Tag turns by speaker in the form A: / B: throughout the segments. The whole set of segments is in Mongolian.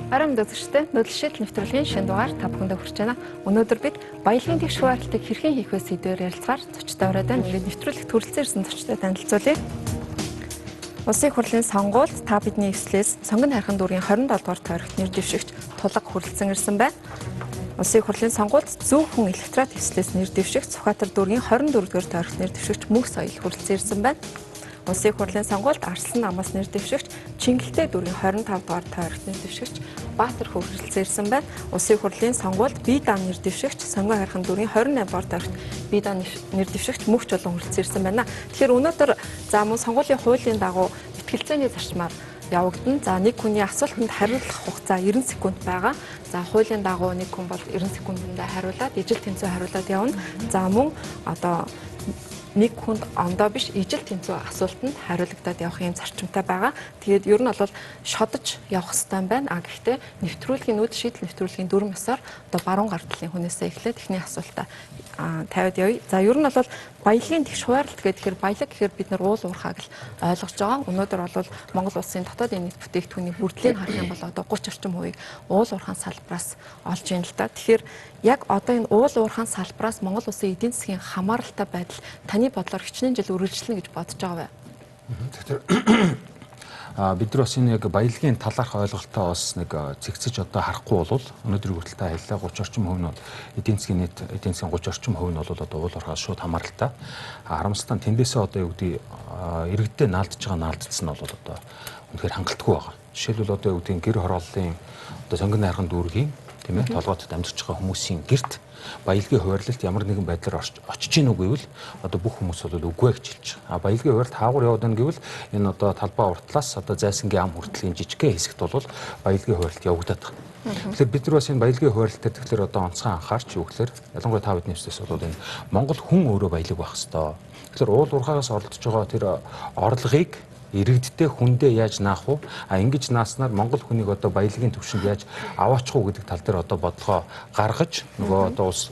A: Арам дэвштэй нөлшил нэвтрүүлгийн шинэ дугаар та бүхэндээ хүрч байна. Өнөөдөр бид баялагын тэгш хуваарилалтыг хэрхэн хийх вэ сэдвээр ярилцгаар зочтой ороод байна. Тэгээд нэвтрүүлэгт хүрэлцэн ирсэн зочтой танилцуулъя. Улсын хурлын сонгуульд та бидний эслээс сонгон хайрхан дүүргийн 27 дугаар тойрогт нэр дэвшигч тулаг хүрэлцэн ирсэн байна. Улсын хурлын сонгуульд зөв хүн электорат эслээс нэр дэвшигч Сүхбаатар дүүргийн 24 дугаар тойрогт нэр дэвшигч Мөнх соёл хүрэлцэн ирсэн байна. Улсын хурлын сонгуульд Арслан намаас нэр дэвшигч Чингэлтэй дүүргийн 25 дугаар тойрогт нэр дэвшигч Баатар хүрэлцэн ирсэн байна. Улсын хурлын сонгуульд бие даан нэр дэвшигч Сонгон хайрхан дүүргийн 28 дугаар тойрогт бие даан нэр дэвшигч Мөнх чулуун хүрэлцэн ирсэн байна. Тэгэхээр өнөөдөр за мөн сонгуулийн хуулийн дагуу ихтгэлцээний зарчмаар явагдана. За нэг хүний асуултанд хариулах хугацаа 90 секунд байгаа. За хуулийн дагуу нэг хүн бол 90 секундэд хариулаад ижил тэнцүү хариулаад явна. За мөн одоо нэг хүнд ондоо биш ижил тэнцүү асуултанд хариулагдаад явахын зарчимтай байгаа. Тэгээд ер нь бол шодож явах хэрэгтэй байна. Гэхдээ нэвтрүүлгийн нүүд шийдэл нэвтрүүлгийн дүрм ёсоор одоо баруун гар талын хүнээсээ эхлээд эхний асуултаа тавиад явъя. За ер нь бол баялагын тэгш хуваарилт гэхээр баялаг гэхээр бид нар уул уурхааг л ойлгож байгаа. Өнөөдөр бол Монгол улсын дотоодын нийт бүтээгдэхүүний бүрдлийг харах юм бол одоо 30 орчим хувийг уул уурхаан салбараас олж ийн л да. Тэгэхээр яг одоо энэ уул уурхаан салбараас Монгол улсын эдийн засгийн хамааралтай байдал таны бодлоор хичнээн жил үргэлжлэнэ гэж бодож байгаа бай.
B: Бид нар бас энэ яг баялагын талаарх ойлголтоо бас нэг цэгцэж одоо харахгүй бол өнөөдрийн хүртэл та хэллээ 30 орчим хувь нь бол эдийн засгийн нийт эдийн засгийн 30 орчим хувь нь бол одоо уул уурхаас шууд хамааралтай. Харамсалтай нь тэндээсээ одоо юу гэдэг иргэдэд наалдж байгаа наалдсан нь бол одоо үнэхээр хангалтгүй байгаа. Жишээлбэл одоо юу гэдэг гэр хорооллын одоо сонгон найрхан дүүргийн тийм ээ толгойд амьдарч байгаа хүмүүсийн гэрт баялагын хуваарилалт ямар нэгэн байдлаар очиж гин үгүй гэвэл одоо бүх хүмүүс бол үгүй гэж хэлж байгаа. Баялагын хуваарилалт хаагур яваад байна гэвэл энэ одоо талбай уртлаас одоо зайсангийн ам хүртлийн жижигхэн хэсэгт бол баялагын хуваарилалт явагдаад байгаа. Тэгэхээр бид нар бас энэ баялагын хуваарилалтад тэгэхээр одоо онцгой анхаарч юу гэхээр ялангуяа та бидний нэстээс бол энэ Монгол хүн өөрөө баялаг байх хэвээр. Тэгэхээр уул уурхаагаас оролдож байгаа тэр орлогыг иргэдтэй хүндээ яаж наах вэ? Ингэж нааснаар Монгол хүнийг одоо баялагын төвшөнд яаж аваачих уу гэдэг тал дээр одоо бодлогоо гаргаж нөгөө одоо улс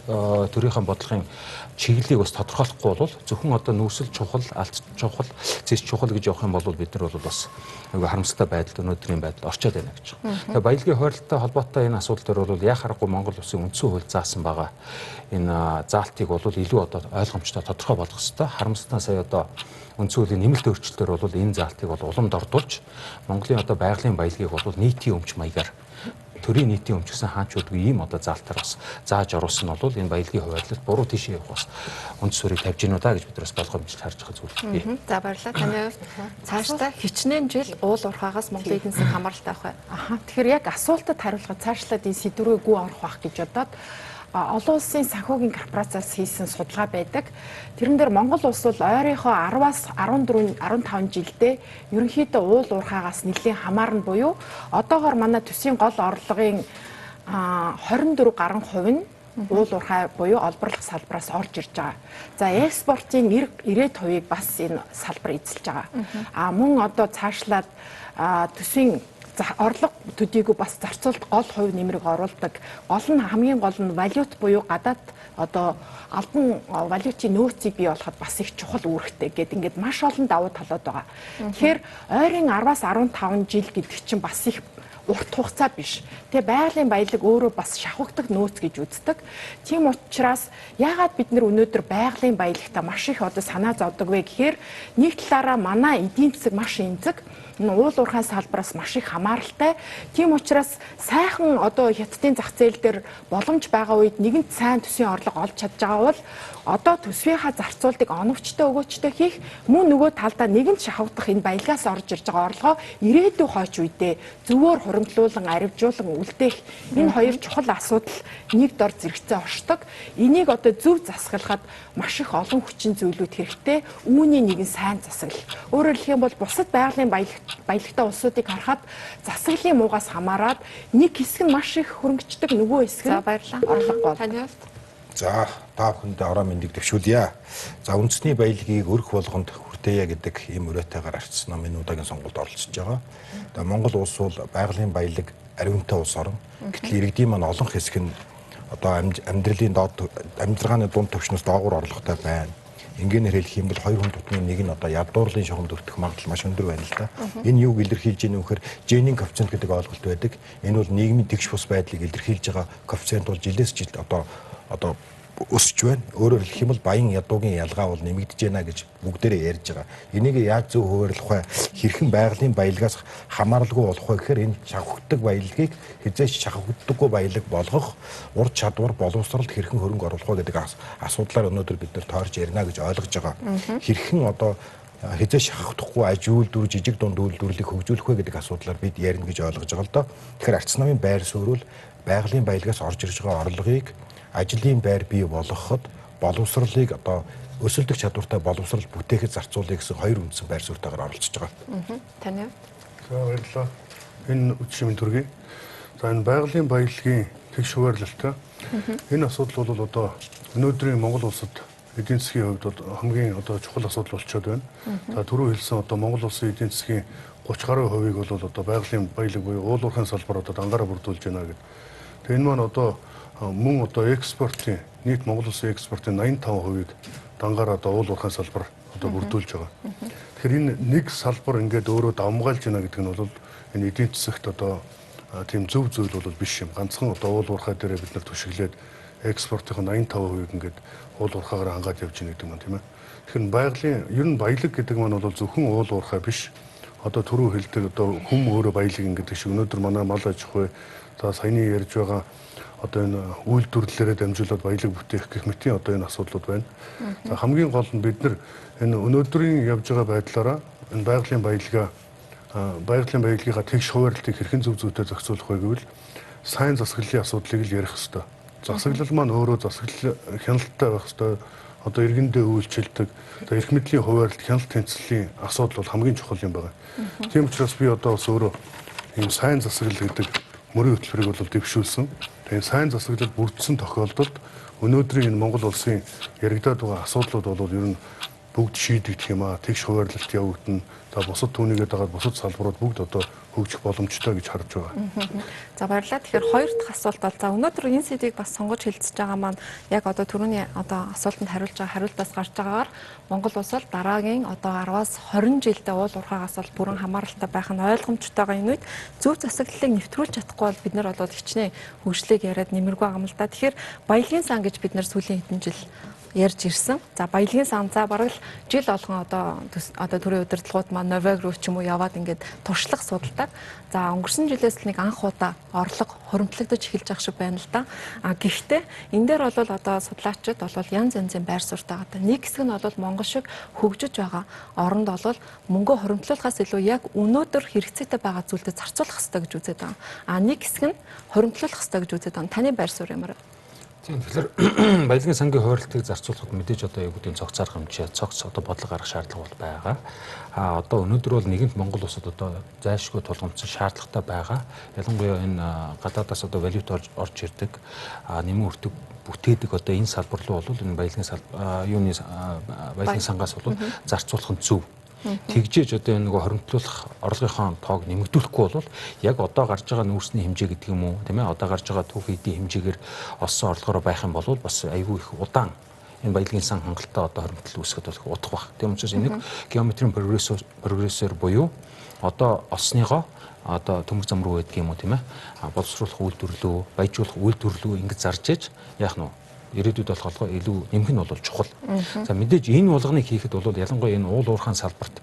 B: төрийнхөө бодлогын чиглэлийг бас тодорхойлохгүй бол зөвхөн одоо нүүрсэл чухал, алт чухал, зэс чухал гэж явах юм бол бид нар бол бас нөгөө харамсалтай байдалд өнөөдрийн байдал орчоод байна гэж. Тэгээ баялагын хуваарилттай холбоотой энэ асуудал дээр бол яа харахгүй Монгол улсын үндсэн хууль заасан байгаа энэ заалтыг бол илүү одоо ойлгомжтой тодорхой болгох хэрэгтэй. Харамсалтай сая одоо үндсэн хуулийн нэмэлт өөрчлөлтөөр бол энэ заалтыг бол уламд ордуулж Монголын одоо байгалийн баялагийг бол нийтийн өмч маягаар төрийн нийтийн өмч гэсэн хаач удгүй ийм одоо заалтаар бас зааж оруулсан нь бол энэ баялагын хуваарилалт буруу тийшээ явах бас үндс суурийг тавьж гинүү да гэж бид бас болгоомжтой харж байгаа зүйл бий.
A: За баярлалаа. Таны хувьд цаашдаа хичнээн жил уул уурхаагаас Монголын эдийн засгийн хамааралтай байх бай.
C: Тэгэхээр яг асуултад хариулахад цаашлаад энэ сэдврээ гүн орох байх гэж бодоод олон улсын санхүүгийн корпорациас хийсэн судалгаа байдаг. Тэрэн дээр Монгол улс бол ойрынхоо 10-аас 14, 15 жилдээ ерөнхийдөө уул уурхаагаас нэлээд хамаарна буюу одоогоор манай төсвийн гол орлогын 24 гаруй хувь нь уул уурхай буюу олборлох салбараас орж ирж байгаа. За экспортын 90% бас энэ салбар эзэлж байгаа. Мөн одоо цаашлаад төсвийн орлого төдийгүй бас зарцуулалт гол хувь нэмрэг оруулдаг. Гол нь хамгийн гол нь валют буюу гадаад одоо албан валютын нөөцийг бий болоход бас их чухал үүрэгтэй гэдэг ингээд маш олон давуу талууд байгаа. Тэгэхээр ойрын 10-аас 15 жил гэдэг чинь бас их урт хугацаа биш. Тэгээ байгалийн баялаг өөрөө бас шавхагддаг нөөц гэж үздэг. Тийм учраас яагаад бид нар өнөөдөр байгалийн баялагта маш их одоо санаа зовдөг вэ гэхээр нэг талаараа манай эдийн засаг маш эмзэг, энэ уул уурхайн салбараас маш их хамааралтай. Тийм учраас сайхан одоо хятадын зах зээл дээр боломж байгаа үед нэгэнт сайн төсвийн орлого олж чадж байгаа бол одоо төсвийнхаа зарцуулалтыг оновчтой өгөөчтэй хийх мөн нөгөө талдаа нэгэнт шавхагдах энэ баялагаас орж ирж байгаа орлогоо ирээдүйн хойч үедээ зөвөр хуримтлуулан аривжуулан үлдээх энэ хоёр чухал асуудал нэг дор зэрэгцээ оршдог. Энийг одоо зөв засаглахад маш их олон хүчин зүйлүүд хэрэгтэй. Үүний нэгэн сайн засаглал. Өөрөөр хэлэх юм бол бусад байгалийн баялагтай улсуудыг харахад засаглалын муугаас хамаарад нэг хэсэг нь маш их хөрөнгөчдөг, нөгөө хэсэг нь орлого гол.
A: Таны хувьд
D: за та бүхэндээ ороо мэндийг дэвшүүлье. За үндэсний баялагийг өрх болгонд хүртээе гэдэг ийм өрөөтэйгээр арчсан энэ удаагийн сонгуульд оролцож байгаа. Тэгээ Монгол улс бол байгалийн баялаг ариунтай улс орн. Гэтэл иргэдийн маань олон хэсэг нь одоо амьдралын доод амьдаргааны дунд түвшнээс доогуур орлоготой байна. Ингээнээр хэлэх юм бол хоёр хүн тутмын нэг нь одоо ядуурлын шугамд өртөх магадлал маш өндөр байна л да. Энэ юуг илэрхийлж ийм вэхээр генийн коэффициент гэдэг ойлголт байдаг. Энэ бол нийгмийн тэгш бус байдлыг илэрхийлж байгаа коэффициент бол жилээс жил одоо өсөж байна. Өөрөөр хэлэх юм бол баян ядуугийн ялгаа бол нэмэгдэж байна гэж бүгдээрээ ярьж байгаа. Энийг яаж зөв хуваарлах вэ? Хэрхэн байгалийн баялагаас хамааралгүй болох вэ гэхээр энэ шавхагддаг баялагийг хязгаарч шавхагддаггүй баялаг болгох ур чадвар боловсролд хэрхэн хөрөнгө оруулах вэ гэдэг асуудлаар өнөөдөр бид нэр тойрч ярина гэж ойлгож байгаа. Хэрхэн одоо хязгаарч шахагдахгүй аж үйлдвэр жижиг дунд үйлдвэрлэлийг хөгжүүлэх вэ гэдэг асуудлаар бид ярина гэж ойлгож байгаа л доо. Тэгэхээр арц намын байр суурь байгалийн баялагаас орж ирж байгаа орлогыг ажлын байр бий болгоход боловсролыг одоо өсөлдөх чадвартай боловсрол бүтээхэд зарцуулъя гэсэн хоёр үндсэн байр суурьтайгаар оролцож байгаа.
A: Таны.
E: За баярлалаа. Энэ үдшимийн төргий. За энэ байгалийн баялагын тэгш хуваарилалтаа энэ асуудал бол одоо өнөөдрийн Монгол улсад эдийн засгийн хувьд хамгийн одоо чухал асуудал болчиход байна. За түрүү хэлсэн одоо Монгол улсын эдийн засгийн 30 гаруй хувийг бол одоо байгалийн баялаг буюу уул уурхайн салбар одоо дангаараа бүрдүүлж байна гэдэг. Тэгээ энэ маань одоо мөн одоо экспортын нийт Монгол улсын экспортын 85%-ийг дангаараа одоо уул уурхайн салбар одоо бүрдүүлж байгаа. Тэгэхээр энэ нэг салбар ингээд өөрөө давмгайлж байна гэдэг нь бол энэ эдийн засагт одоо тийм зөв зүйл бол биш юм. Ганцхан одоо уул уурхай дээрээ бид нар түшиглээд экспортын 85%-ийг ингээд уул уурхайгаар хангаад явж байна гэдэг юм тийм ээ. Тэгэхээр байгалийн ер нь баялаг гэдэг маань бол зөвхөн уул уурхай биш. Одоо түрүү хэлдэг одоо хүм өөрөө баялаг ингээд шиг өнөөдөр манай мал аж ахуй за саяны ярьж байгаа одоо энэ үйлдвэрлэлээрээ дамжуулаад баялаг бүтээх гэх мэтийн одоо энэ асуудлууд байна. За хамгийн гол нь бид нар энэ өнөөдрийн явж байгаа байдлаараа энэ байгалийн баялагийнхаа тэгш хуваарилтыг хэрхэн зөв зүйтэй зохицуулах вэ гэвэл сайн засаглалын асуудлыг л ярих хэрэгтэй. Засаглал маань өөрөө засаглал хяналттай байх хэрэгтэй. Одоо иргэндээ үйлчилдэг, одоо эрх мэдлийн хуваарлт, хяналт тэнцлийн асуудал бол хамгийн чухал юм байна. Тийм учраас би одоо бас өөрөө ийм сайн засаглал гэдэг мөрийн хөтөлбөрийг бол дэвшүүлсэн. Тэгээ сайн засаглал бүрдсэн тохиолдолд өнөөдрийн энэ Монгол улсын яригадаад байгаа асуудлууд бол ер нь бүгд шийдэгдэх юм аа. Тэгш хуваарлалт явагдана. За бусад түүнийгээ дагаад бусад салбарууд бүгд одоо хөгжих боломжтой гэж харж байгаа.
A: За баярлалаа. Тэгэхээр хоёр дахь асуулт бол за өнөөдөр энэ сэдвийг бас сонгож хэлцэж байгаа маань яг одоо түрүүний одоо асуултанд хариулж байгаа хариултаас гарч байгаагаар Монгол улс бол дараагийн одоо 10-аас 20 жилдээ уул уурхаагаас бол бүрэн хамааралтай байх нь ойлгомжтойгоо энэ үед зөв засаглалыг нэвтрүүлж чадахгүй бол бид нар бол хичнээн хөгжлийг яриад нэмэргүй байгаа юм л да. Тэгэхээр баялагын сан гэж бид нар сүүлийн хэдэн жил ярьж ирсэн. За баялагын сан за бараг л жил болгон одоо төрийн удирдлагууд маань Норвеги руу ч юм уу яваад ингээд туршлага судалдаг. За өнгөрсөн жилээс л нэг анх удаа орлого хуримтлагдаж эхэлж байгаа шиг байна л да. Гэхдээ энэ дээр бол одоо судлаачид бол янз янзын байр суурьтай байгаа. Нэг хэсэг нь бол Монгол шиг хөгжиж байгаа оронд бол мөнгө хуримтлуулахаас илүү яг өнөөдөр хэрэгцээтэй байгаа зүйлдээ зарцуулах хэрэгтэй гэж үзээд байгаа. Нэг хэсэг нь хуримтлуулах хэрэгтэй гэж үзээд байгаа. Таны байр суурь ямар вэ?
B: Тийм тэгэхээр баялагын сангийн хуваарилтыг зарцуулахад мэдээж одоо яг үеийн цогц арга хэмжээ, цогц одоо бодлого гаргах шаардлага бол байгаа. Одоо өнөөдөр бол нэгэнт Монгол улсад одоо зайлшгүй тулгамдсан шаардлагатай байгаа. Ялангуяа энэ гадаадаас одоо валют орж ирдэг, нэмэн өртөг бүтээдэг одоо энэ салбар руу бол энэ баялагын сангаас бол зарцуулах нь зөв. Тэгжээж одоо энэ нөгөө хоримтлуулах орлогынхоо тоог нэмэгдүүлэхгүй бол яг одоо гарч байгаа нүүрсний хэмжээ гэдэг юм уу тийм ээ одоо гарч байгаа түүх эдийн хэмжээгээр олсон орлогоор байх юм бол бас айгүй их удаан энэ баялагын сан хангалттай одоо хоримтлал үүсгэхэд бол удах баг. Тийм учраас энийг геометрийн прогрессор буюу одоо олсныгоо одоо төмөр зам руу байдаг юм уу тийм ээ боловсруулах үйлдвэрлэлөө, баяжуулах үйлдвэрлэлөө ингэж зарж ээж яах нь ирээдүйд болохоор илүү нэмэх нь бол чухал. За мэдээж энэ болгоныг хийхэд бол ялангуяа энэ уул уурхайн салбарт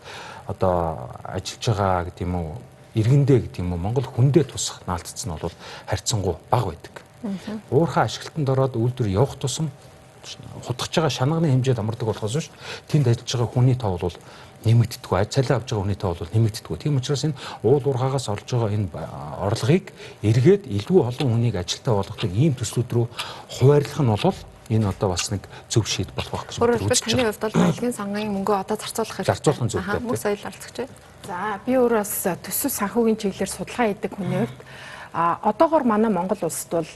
B: одоо ажиллаж байгаа гэдэг юм уу, иргэндээ гэдэг юм уу, Монгол хүндээ тусах наалдц нь бол харьцангуй бага байдаг. Уурхай ашиглалтанд ороод үйлдвэр явах тусам хутгаж байгаа шанагны хэмжээд амардаг болохоос биш тэнд ажиллаж байгаа хүний тоо бол нэмэгддэггүй, цалин авч байгаа хүний тоо бол нэмэгддэггүй. Тийм учраас энэ уул уурхаагаас олж байгаа энэ орлогыг эргээд илүү олон хүнийг ажилтаа болгодог ийм төслүүд рүү хуваарлах нь бол энэ одоо бас нэг зөв шийдэл болох байх гэж
A: үзэж байна. Таны хувьд бол баялагын сангийн мөнгөө одоо зарцуулах хэрэгтэй.
B: Зарцуулах нь зөвтэй.
A: Мөн соёл аралцагч.
C: За би өөрөө бас төсөв санхүүгийн чиглэлээр судалгаа хийдэг хүний хувьд одоогоор манай Монгол улсад бол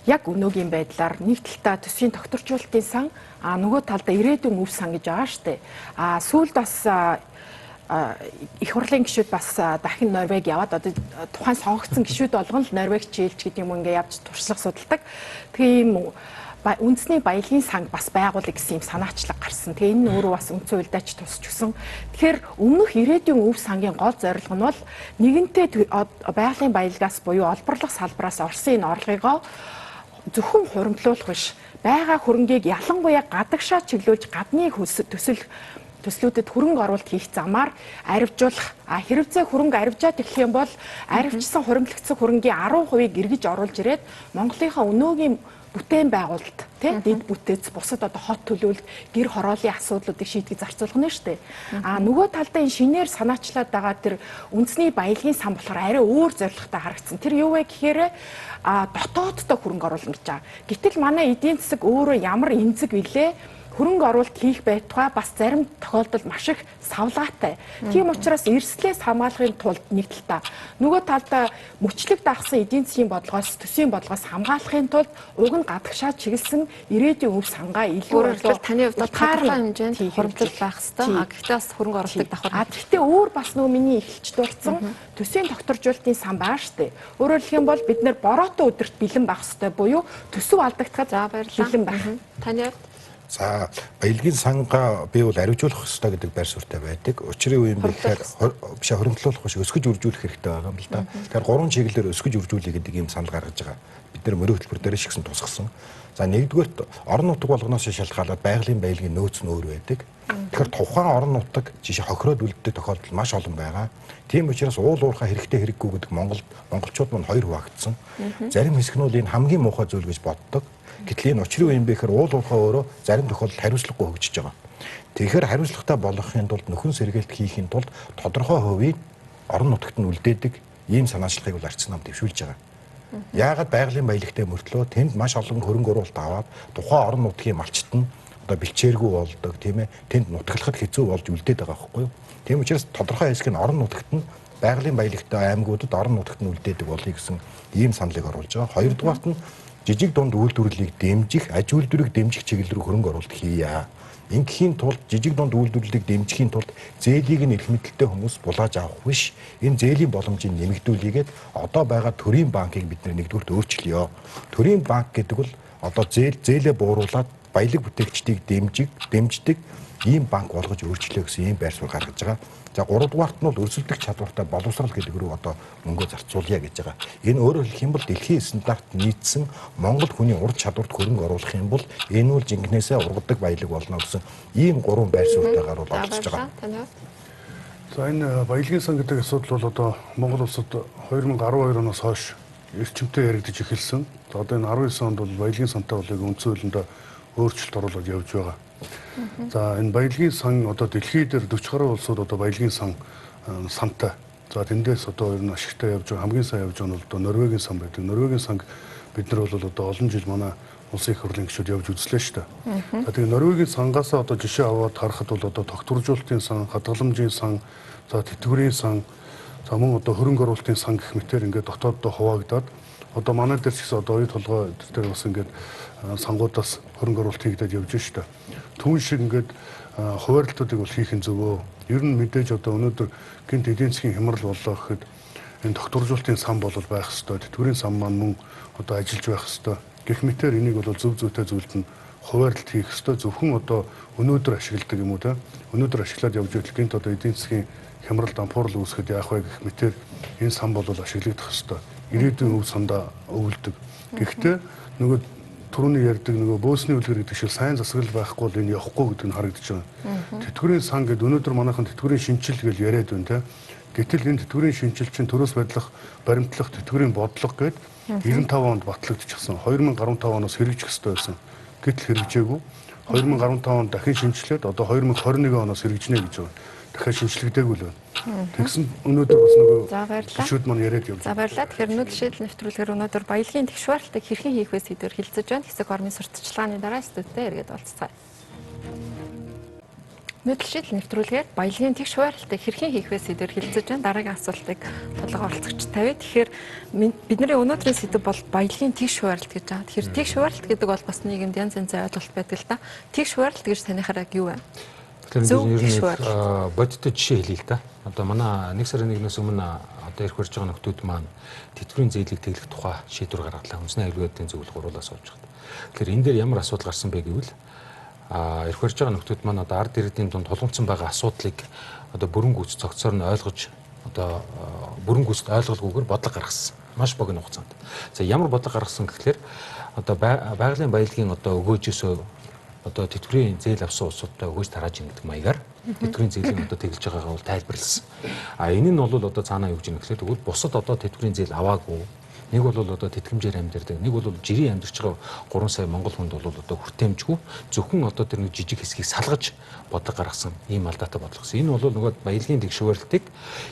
C: яг өнөөгийн байдлаар нэг талдаа төсвийн тогтворчуулалтын сан нөгөө талдаа ирээдүйн өв сан гэж байгаа штэ. Сүүлд бас их хурлын гишүүд бас дахин Норвеги яваад одоо тухайн сонгогдсон гишүүд болгон л Норвеги чийлж гэдэг юм ингээ явж туршлага судалдаг. Тэгээ ийм үндэсний баялагын санг бас байгуулъя гэсэн юм санаачлаг гарсан. Тэгээ энэ өөрөө бас үндсэн хуульдаач тусч өгсөн. Тэгэхээр өмнөх ирээдүйн өв сангийн гол зорилго нь бол нэгэнтээ байгалийн баялагаас буюу олборлох салбараас орсон энэ орлогыг зөвхөн хуримтлуулах биш, байгаа хөрөнгийг ялангуяа гадагшаа чиглүүлж гадны төслүүдэд хөрөнгө оруулалт хийх замаар арвижуулах. Хэрвээ хөрөнгө арвижаад эхлэх юм бол арвижсан хуримтлагдсан хөрөнгийн 10%-ийг эргэж оруулж ирээд Монголынхаа өнөөгийн бүтээн байгуулалт, дэд бүтээц, бусад одоо хот төлөвлөлт, гэр хорооллын асуудлуудыг шийдэж зарцуулах нь шүү дээ. Нөгөө талдаа энэ шинээр санаачлаад байгаа тэр үндэсний баялагын сан болохоор арай өөр зорилготой харагдсан. Тэр юу вэ гэхээр дотооддоо хөрөнгө оруулна гэж байгаа. Гэтэл манай эдийн засаг өөрөө ямар эмзэг билээ? Хөрөнгө оруулалт хийх байтугай бас зарим тохиолдолд маш их савлгаатай. Тийм учраас эрсдлээс хамгаалахын тулд нэг талдаа нөгөө талдаа мөчлөг дагсан эдийн засгийн бодлогоос төсвийн бодлогоос хамгаалахын тулд уг нь гадагшаа чиглэсэн ирээдүйн өв сангаа илүү
A: таны хувьд тодорхой хэмжээнд хуримтлал байх хэвээр. Гэхдээ бас хөрөнгө оруулалтыг давхар.
C: Гэхдээ өөр бас нөгөө миний эхэлж дурдсан төсвийн докторжуулалтын сан баа штэ. Өөрөөр хэлэх юм бол бид нэр бороотой өдөрт бэлэн байх хэвээр буюу төсөв алдагдахад бэлэн байх.
A: Таны хувьд
D: за баялагын сангаа би бол ариужуулах хэрэгтэй гэдэг байр суурьтай байдаг. Учрын үе юм бэхээр биш хоригдлуулах биш өсгөж үржүүлэх хэрэгтэй байгаа юм л да. Тэгэхээр гурван чиглэлээр өсгөж үржүүлэх гэдэг ийм санал гаргаж байгаа. Бид нэр мөрөө хөтөлбөр дээр шигсэн тусгасан. За нэгдүгээрт орон нутаг болгоноос шалтгаалаад байгалийн баялагын нөөц нь өөр байдаг. Тэгэхээр тухайн орон нутаг жишээ хохироод үлддэг тохиолдол маш олон байгаа. Тийм учраас уул уурхай хэрэгтэй хэрэггүй гэдэг монголчууд мань хоёр хуваагдсан. Зарим хэсэг нь энэ хамгийн муухай зүйл гэж боддог. Гэтэл энэ учрын юм бэхээр уул уурхай өөрөө зарим тохиолдолд хариуцлагагүй хөгжиж байгаа. Тэгэхээр хариуцлагатай болгохын тулд нөхөн сэргээлт хийхин тулд тодорхой хувийг орон нутагт нь үлдээдэг ийм санаачлагыг бол арчсан нам дэвшүүлж байгаа. Яагаад байгалийн баялагтай мөртлөө тэнд маш олон хөрөнгө оруулалт аваад тухайн орон нутгийн малчт нь одоо бэлчээргүй болдог тийм ээ, тэнд нутаглахад хэцүү болж үлдээд байгаа байхгүй юу? Тийм учраас тодорхой хэсэг нь орон нутагт нь байгалийн баялагтай аймагуудад орон нутагт нь үлдээдэг болъё гэсэн ийм саналыг оруулж байгаа. Хоёрдугаарт нь жижиг дунд үйлдвэрлэлийг дэмжих, аж үйлдвэрийг дэмжих чиглэл рүү хөрөнгө оруулалт хийя. Ингээхийн тулд жижиг дунд үйлдвэрлэлийг дэмжихийн тулд зээлийг нь эрх мэдэлтэй хүмүүс булааж авах биш. Энэ зээлийн боломжийг нэмэгдүүлээгээд одоо байгаа төрийн банкыг бид нэгдүгürt өөрчлөё. Төрийн банк гэдэг бол одоо зээлээ бууруулад баялаг бүтээгчдийг дэмждэг ийм банк болгож өөрчлөё гэсэн ийм байр суурь гаргаж байгаа. За гуравдугаарт нь бол өрсөлдөх чадвартай боловсрал гэдэг рүү одоо мөнгө зарцуулъя гэж байгаа. Энэ өөрөөр хэлэх юм бол дэлхийн стандарт нийцсэн Монгол хүний ур чадварт хөрөнгө оруулах юм бол энэ үл жинхнээсээ ургадаг баялаг болно гэсэн ийм гурван байр суурьтайгаар бол олдсож байгаа.
E: За энэ баялагын сан гэдэг асуудал бол одоо Монгол улсад 2012 оноос хойш эрчимтэй яригдж эхэлсэн. За одоо энэ 19 онд бол баялагын сантай болыг үндсэн хуулинд өөрчлөлт оруулаад явж байгаа. За энэ баялагын сан одоо дэлхийд дээр 40 гаруй улсууд одоо баялагын сантай. За тэндээс одоо ер нь ашигтай явж байгаа хамгийн сайн явж байгаа нь бол одоо Норвегийн сан байдаг. Норвегийн санг бид нар бол одоо олон жил манай улсын их хурлын гишүүд явж үзлээ шүү дээ. За тэгээ Норвегийн сангаас одоо жишээ аваад харахад бол одоо тогтворжуулалтын сан, хадгаламжийн сан, за тэтгэврийн сан, за мөн одоо хөрөнгө оруулалтын сан гэх мэтээр ингээд дотооддоо хуваагдаад одоо манай дээр ч гэсэн одоо оюу толгой дээр бас ингээд сангуудаас хөрөнгө оруулалт хийгдээд явж шүү дээ. Түүн шиг ингээд хуваарилтуудыг бол хийх нь зөвөө. Ер нь мэдээж одоо өнөөдөр гинт эдийн засгийн хямрал боллоо гэхэд энэ тогтворжуулалтын сан бол байх ёстой. Тэтгэврийн сан маань мөн одоо ажиллаж байх ёстой. Гэх мэтээр энийг бол зөв зүйтэй зүйлд нь хуваарлт хийх ёстой. Зөвхөн одоо өнөөдөр ашигладаг юм уу те? Өнөөдөр ашиглаад явж байвал гинт одоо эдийн засгийн хямрал дампуурал үүсгэхэд яах вэ гэх мэтээр энэ сан бол ашиглагдах ёстой. Ирээдүйн өв сандаа өвлөдөг. Гэхдээ нөгөө түрүүний ярьдаг нөгөө бөөсний үлгэр гэдэг шиг сайн засаглал байхгүй бол энэ явахгүй гэдэг нь харагдаж байна. Тэтгэврийн сан гэдэг өнөөдөр манайхан тэтгэврийн шинжил гэж яриад байна те. Гэтэл энэ тэтгэврийн шинжил чинь төрөөс байдлах баримтлах тэтгэврийн бодлого гээд 95 онд батлагдчихсан. 2015 оноос хэрэгжих ёстой байсан. Гэтэл хэрэгжээгүй. 2015 онд дахин шинжилээд одоо 2021 оноос хэрэгжинэ гэж байна. Дахиад шинжлэгдээгүй л байна. Тэгсэн өнөөдөр бас нөгөө гишүүд маань яриад явж байна.
A: За баярлалаа. Тэгэхээр өнөөдөр шийдэл нэвтрүүлгээр өнөөдөр баялагын тэгш хуваарилалтыг хэрхэн хийх вэ сэдвээр хэлцэж байна. Хэсэг орны сурталчилгааны дараа студидтэй эргээд уулзцгаая. Өнөөдөр шийдэл нэвтрүүлгээр баялагын тэгш хуваарилалтыг хэрхэн хийх вэ сэдвээр хэлцэж байна. Дараагийн асуултыг толгой оролцогч тавья. Тэгэхээр бидний өнөөдрийн сэдэв бол баялагын тэгш хуваарилт гэж байгаа. Тэгэхээр тэгш хуваарилт гэдэг бол бас нийгэмд янз янзын ойлголт байдаг л да. Тэгш хуваарилт гэж танихаараа юу вэ? зөв
B: Тэгэхээр
A: тэгш
B: ер нь
A: хуваарлалт.
B: бодиттой жишээ хэлье л да. Одоо манай 1 сарын 1-ээс өмнө одоо ирэх барьж байгаа нөхдүүд маань тэтгэврийн зээлийг тэглэх тухай шийдвэр гаргалаа. Үндэсний аюулгүй байдлын зөвлөл гуруулаа сууж байгаа. Тэгэхээр энэ дээр ямар асуудал гарсан бэ гэвэл ирэх барьж байгаа нөхдүүд маань одоо ард иргэдийн дунд тулгамдсан байгаа асуудлыг одоо бүрэн гүйц цогцоор нь ойлгож одоо бүрэн гүйцэд ойлголгүйгээр бодлого гаргасан. Маш богино хугацаанд. За ямар бодлого гаргасан гэхлээр одоо байгалийн баялагын одоо өгөөжөөсөө одоо тэтгэврийн зээл авсан улсуудтай өгөөж тарааж ийн гэдэг маягаар тэтгэврийн зээлийн одоо тэглэж байгаагаа бол тайлбарласан. Энэ нь бол одоо цаанаа юу гэж юм гэхлээр тэгвэл бусад одоо тэтгэврийн зээл аваагүй. Нэг бол одоо тэтгэмжээр амьдардаг, нэг бол жирийн амьдарч байгаа 3 сая монгол хүнд бол одоо хүртээмжгүй зөвхөн одоо тэр нэг жижиг хэсгийг салгаж бодлого гаргасан ийм алдаатай бодлого гэсэн. Энэ бол нөгөө баялагын тэгш хуваарлалтыг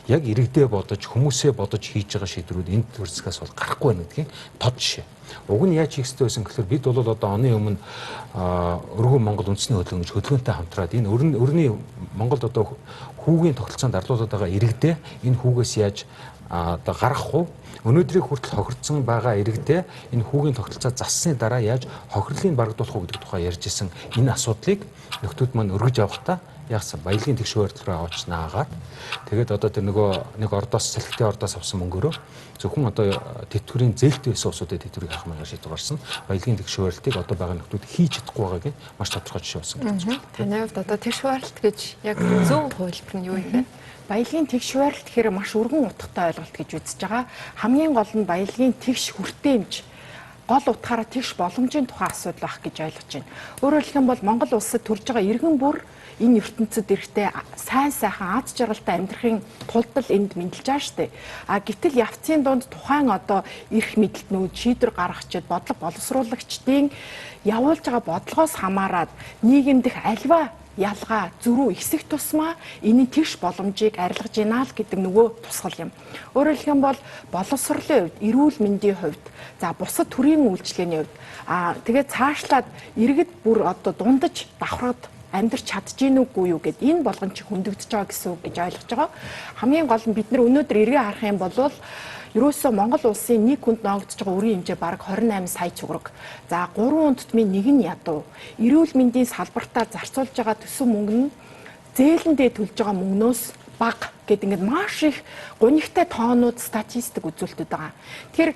B: яг иргэдээ бодож хүмүүсээ бодож хийж байгаа шийдвэрүүд энэ төрөлцгөөс бол гарахгүй байна гэдгийн тод жишээ. Уг нь яаж хийх ёстой байсан гэхээр бид бол одоо оны өмнө өргөн Монгол үндэсний хөдөлгөөн гэж хөдөлгөөнтэй хамтраад энэ өрний Монголд одоо хүүгийн тогтолцоонд арлуулад байгаа иргэдээ энэ хүүгээс яаж одоо гаргах уу? Өнөөдрийг хүртэл хохирдсон байгаа иргэдээ энэ хүүгийн тогтолцоо зассны дараа яаж хохирлыг барагдуулах уу гэдэг тухай ярьж исэн энэ асуудлыг нөхдүүд маань өргөж явахдаа яасан баялагын тэгш хуваарлалт руу авч наагаад тэгээд одоо тэр нөгөө нэг ордоос салхитын ордоос авсан мөнгөөрөө зөвхөн одоо тэтгэврийн зээлтэй байсан улсуудад тэтгэврийг авах маягаар шийдвэр гарсан. Баялагын тэгш хуваарлалтыг одоо байгаа нөхдүүд хийж чадахгүй байгаагийн маш тодорхой жишээ болсон гэж байна.
A: Таны хувьд одоо тэгш хуваарлалт гэж яг зөв хувилбар нь юу юм бэ?
C: Баялагын тэгш хуваарлалт гэхээр маш өргөн утгатай ойлголт гэж үзэж байгаа. Хамгийн гол нь баялагын тэгш хүртээмж гол утгаараа тэгш боломжийн тухай асуудал байх гэж ойлгож байна. Өөрөөр хэлэх юм бол Монгол улсад төрж байгаа иргэн бүр энэ ертөнцид эрэхтэй сайн сайхан аз жаргалтай амьдрахын тулд л энд мэдлж байгаа штэ. Гэтэл явцын дунд тухайн одоо эрх мэдлтнүүд шийдвэр гаргагчид бодлого боловсруулагчдын явуулж байгаа бодлогоос хамаарат нийгэм дэх альва ялгаа зөрүү ихсэх тусмаа энэ тэгш боломжийг арилгаж ийна л гэдэг нөгөө тусгал юм. Өөрөөр хэлэх юм бол боловсролын хувьд, эрүүл мэндийн хувьд, за бусад төрийн үйлчлэгээний хувьд тэгээд цаашлаад иргэд бүр одоо дундаж давхраад амьдрч чадж гин үгүй юу гэд энэ болгон чи хөндөгдөж байгаа гэсэн үг гэж ойлгож байгаа. Хамгийн гол нь бид нар өнөөдөр эргээ харах юм бол ерөөсөө Монгол улсын нэг хүнд ноогдож байгаа үрийн хэмжээ бараг 28 сая цуграг. За 3 хүндтмийн нэг нь ядуу. Эрүүл мэндийн салбартаа зарцуулж байгаа төсөв мөнгө нь зээлэндээ төлж байгаа мөнгнөөс бага гэд ингээд маш их гунигтай тоонууд статистик үзүүлэлтүүд байгаа. Тэгэхээр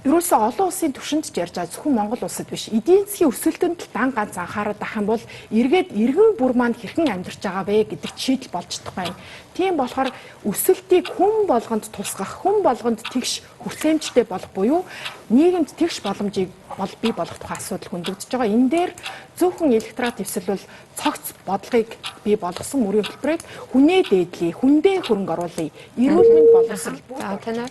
C: ерөөсөө олон улсын түвшинд ч ярьж байгаа зөвхөн Монгол улсад биш эдийн засгийн өсөлтөнд л дан ганц анхаарал авах юм бол эргээд иргэн бүр маань хэрхэн амьдарч байгаа бэ гэдэг шийдэл болж чадахгүй. Тийм болохоор өсөлтийг хүн болгонд тусгах, хүн болгонд тэгш хүртээмжтэй болох буюу нийгэмд тэгш боломжийг бий болох тухай асуудал хөндөгдөж байгаа. Энэ дээр зөвхөн электорат эвсэлвэл цогц бодлогыг бий болгосон мөрийн хөтөлбөрийг хүнээ дээдлэе, хүндээ хөрөнгө оруулъя, эрүүл мэнд боловсрол
A: танаа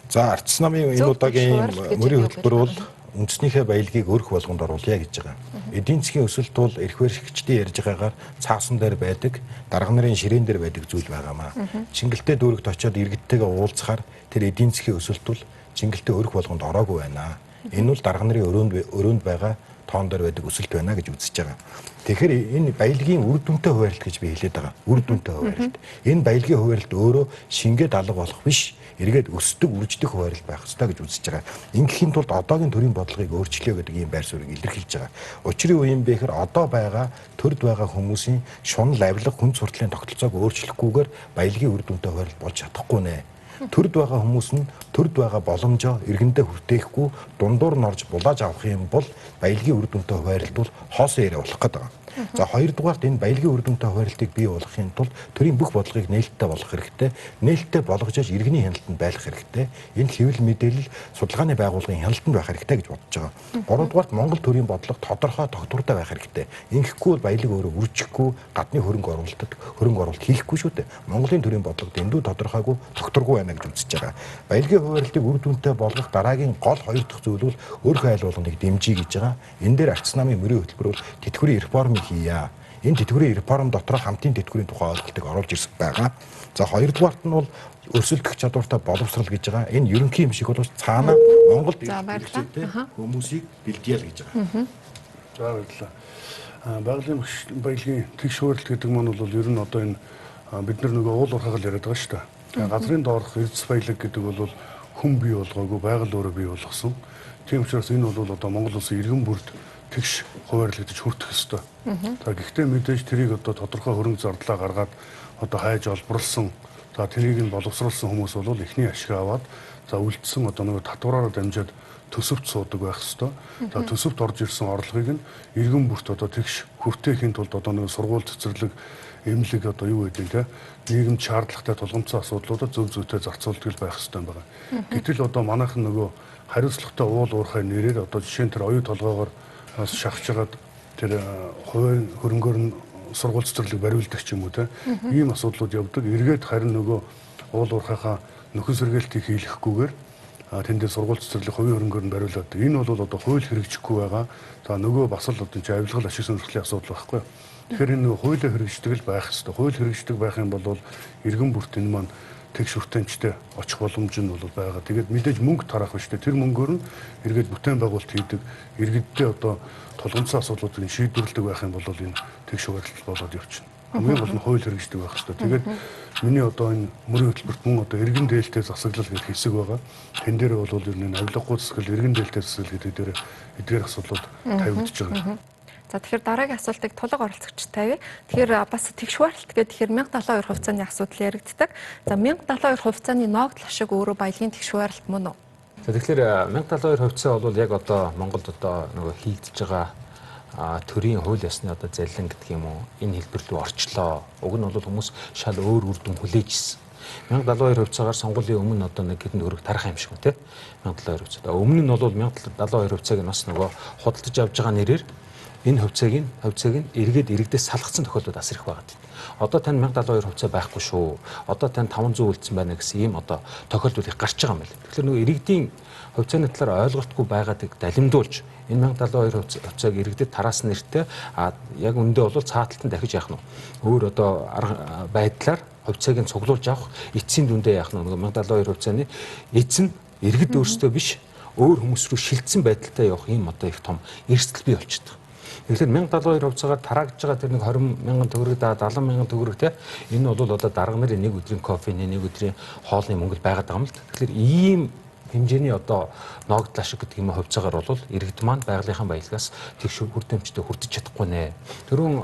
D: За ардс намын энэ удаагийн мөрийн хөтөлбөр бол үндэснийхээ баялагийг өрх болгонд оруулъя гэж байгаа. Эдийн засгийн өсөлт бол эрх баригчдын ярьж байгаагаар цаасан дээр байдаг, дарга нарын ширээн дээр байдаг зүйл байгаамаа. Чингэлтэй дүүрэгт очиод иргэдтэйгээ уулзахаар тэр эдийн засгийн өсөлт бол чингэлтэй өрх болгонд ороогүй байна. Энэ бол дарга нарын өрөөнд байгаа тоон дээр байдаг өсөлт байна гэж үзэж байгаа. Тэгэхээр энэ баялагын үр дүнтэй хуваарлалт гэж би хэлээд байгаа. Үр дүнтэй хуваарлалт. Энэ баялагын хуваарлалт өөрөө шингээд алга болох биш. Эргээд өсдөг, үржих хуваарлалт байх ёстой гэж үзэж байгаа. Ингээхийн тулд одоогийн төрийн бодлогыг өөрчлөе гэдэг ийм байр суурийг илэрхийлж байгаа. Учрын үе юм бэ гэхээр одоо байгаа төрд байгаа хүмүүсийн шунал авилга хүн суртлын тогтолцоог өөрчлөхгүйгээр баялагын үр дүнтэй хуваарлалт болж чадахгүй нэ. Төрд байгаа хүмүүс нь төрд байгаа боломжоо иргэндээ хүртээхгүй дундуур нь орж булааж авах юм бол баялагын үр дүнтэй хуваарлалт бол хоосон яриа болох гэдэг. За хоёрдугаарт энэ баялагын үр дүнтэй хуваарлалтыг бий болгохын тулд төрийн бүх бодлогыг нээлттэй болгох хэрэгтэй. Нээлттэй болгож иргэний хяналтанд байлгах хэрэгтэй. Энэ хэвлэл мэдээлэл судалгааны байгууллагын хяналтанд байх хэрэгтэй гэж бодож байгаа. Гуравдугаарт Монгол төрийн бодлого тодорхой тогтвортой байх хэрэгтэй. Ингэхгүй бол баялаг өөрөө үржихгүй гадны хөрөнгө оруулалт хийхгүй шүү дээ. Монголын төрийн бодлого дэндүү тодорхойгүй тогтворгүй байна гэж үзэж байгаа. Баялагын хуваарлалтыг үр дүнтэй болгох дараагийн гол хоёр дахь зүйл бол өөрийнхөө айл болгоныг дэмжиж гэж байгаа. Энэ дээр ардс намын мөрийн хөтөлбөр бол тэтгэврийн реформыг хийя. Энэ тэтгэврийн реформ дотор хамтын тэтгэврийн тухай ойлголтыг оруулж ирсэн байгаа. За хоёрдугаарт нь бол өрсөлдөх чадвартай боловсрал гэж байгаа. Энэ ерөнхий юм шиг бол цаана Монголд хүмүүсийг бэлдээ л гэж байгаа.
E: За баярлалаа. Баялагын тэгш хуваарлалт гэдэг маань бол ер нь одоо энэ бид нар нөгөө уул уурхагаар яриад байгаа шүү дээ. Газрын доорх эрдэс баялаг гэдэг бол хүн бий болгоогүй, байгаль өөрөө бий болгосон. Тийм учраас энэ бол одоо Монгол улсын иргэн бүрд тэгш хуваарлагдаж хүртэх ёстой. За гэхдээ мэдээж тэрийг одоо тодорхой хөрөнгө зардлаа гаргаад одоо хайж олборлсон, за тэрийг нь боловсруулсан хүмүүс бол эхний ашиг аваад за үлдсэн одоо нэг татвараараа дамжаад төсөвт суудаг байх ёстой. За төсөвт орж ирсэн орлогыг нь иргэн бүрт одоо тэгш хүртээхийн тулд одоо нэг сургууль цэцэрлэг эмнэлэг одоо юу гэдэг те нийгэмд шаардлагатай тулгымцсан асуудлуудад зөв зүйтэй зарцуулдаг байх ёстой байгаа. Гэтэл одоо манайхан нөгөө хариуцлагатай уул уурхай нэрээр одоо жишээ нь тэр оюу толгоогоор шахажгаад тэр хувийн хөрөнгөөр нь сургууль цэцэрлэг бариулдаг ч юм уу те ийм асуудлууд явдаг. Эргээд харин нөгөө уул уурхайхаа нөхөн сэргээлтийг хийлгэхгүйгээр тэндээ сургууль цэцэрлэг хувийн хөрөнгөөр нь бариулаад энэ бол одоо хууль хэрэгжихгүй байгаа. За нөгөө бас л одоо авилгал ашиг сонирхлын асуудал байхгүй. Тэгэхээр энэ нөгөө хуулийг хэрэгждэг л байх хэрэгтэй. Хууль хэрэгждэг байх юм бол иргэн бүрт энэ маань тэгш хүртээмжтэй очих боломж нь бол байгаа. Тэгээд мэдээж мөнгө тарах биш үү? Тэр мөнгөөр нь эргээд бүтээн байгуулалт хийдэг, иргэддээ одоо тулгымцсан асуудлуудыг шийдвэрлэдэг байх юм бол энэ тэгш хуваарлалт болоод явчихна. Хамгийн гол нь хууль хэрэгждэг байх хэрэгтэй. Тэгээд миний одоо энэ мөрийн хөтөлбөрт мөн одоо иргэн дээлтэй засаглал гэх хэсэг байгаа. Тэн дээр бол ер нь авилгахгүй засаглал, иргэн дээлтэй засаглал гэдэг дээр эдгээр асуудлууд тавигдж байгаа.
A: За тэгэхээр дараагийн асуултыг тулга оролцогч тавья. Тэгэхээр бас тэгш хуваарлалт гэдэг тэгэхээр 1072 хувьцааны асуудал яригддаг. За 1072 хувьцааны ногдол ашиг өөрөө баялагын тэгш хуваарлалт мөн үү?
B: За тэгэхээр 1072 хувьцаа бол яг одоо Монголд одоо нөгөө хийгдэж байгаа төрийн хууль ёсны одоо заллин гэдэг юм уу энэ хэлбэр рүү орчлоо. Уг нь бол хүмүүс шал өөр үр дүн хүлээж ирсэн. 1072 хувьцаагаар сонгуулийн өмнө одоо нэг хэдэн төгрөг тарах юм шиг үү те 1072 хувьцаа. Өмнө нь бол 1072 хувьцааг нь бас нөгөө худалдаж авж байгаа нэрээр энэ хувьцааг нь эргээд иргэдээс салгацсан тохиолдол бас ирэх байгаа. Одоо тань 1072 хувьцаа байхгүй шүү. Одоо тань 500 үлдсэн байна гэсэн ийм одоо тохиолдол их гарч байгаа юм байна. Тэгэхээр нөгөө иргэдийн хувьцааны талаар ойлголтгүй байгаадыг далимдуулж энэ 1072 хувьцааг иргэдэд тараасан нэртэй яг үндэ бол цааталтан дахиж яах нь өөр одоо байдлаар хувьцааг нь цуглуулж авах эцсийн дүндээ яах нь нөгөө 1072 хувьцааны эзэн иргэд өөрсдөө биш өөр хүмүүс рүү шилжсэн байдалтай явах ийм одоо их том эрсдэл бий болчихдог. Тэгэхээр 1072 хувьцаагаар тараагдж байгаа тэр нэг 20,000 төгрөг 70,000 төгрөг те энэ бол одоо дарга нарын нэг өдрийн кофений нэг өдрийн хоолны мөнгөд байгаад байгаа юм л. Тэгэхээр ийм хэмжээний одоо ногдол ашиг гэдэг юм хувьцаагаар бол иргэд маань байгалийнхаа баялагаас тэгш хүртээмжтэй хүртэж чадахгүй нэ. Тэрүүн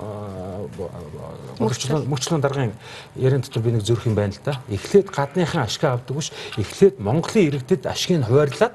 B: мөрчлөн даргын ярин дотор би нэг зөрөх юм байна л да. Эхлээд гадныхаа ашиг авдаг биш эхлээд Монголын иргэдэд ашигыг хуваарлаад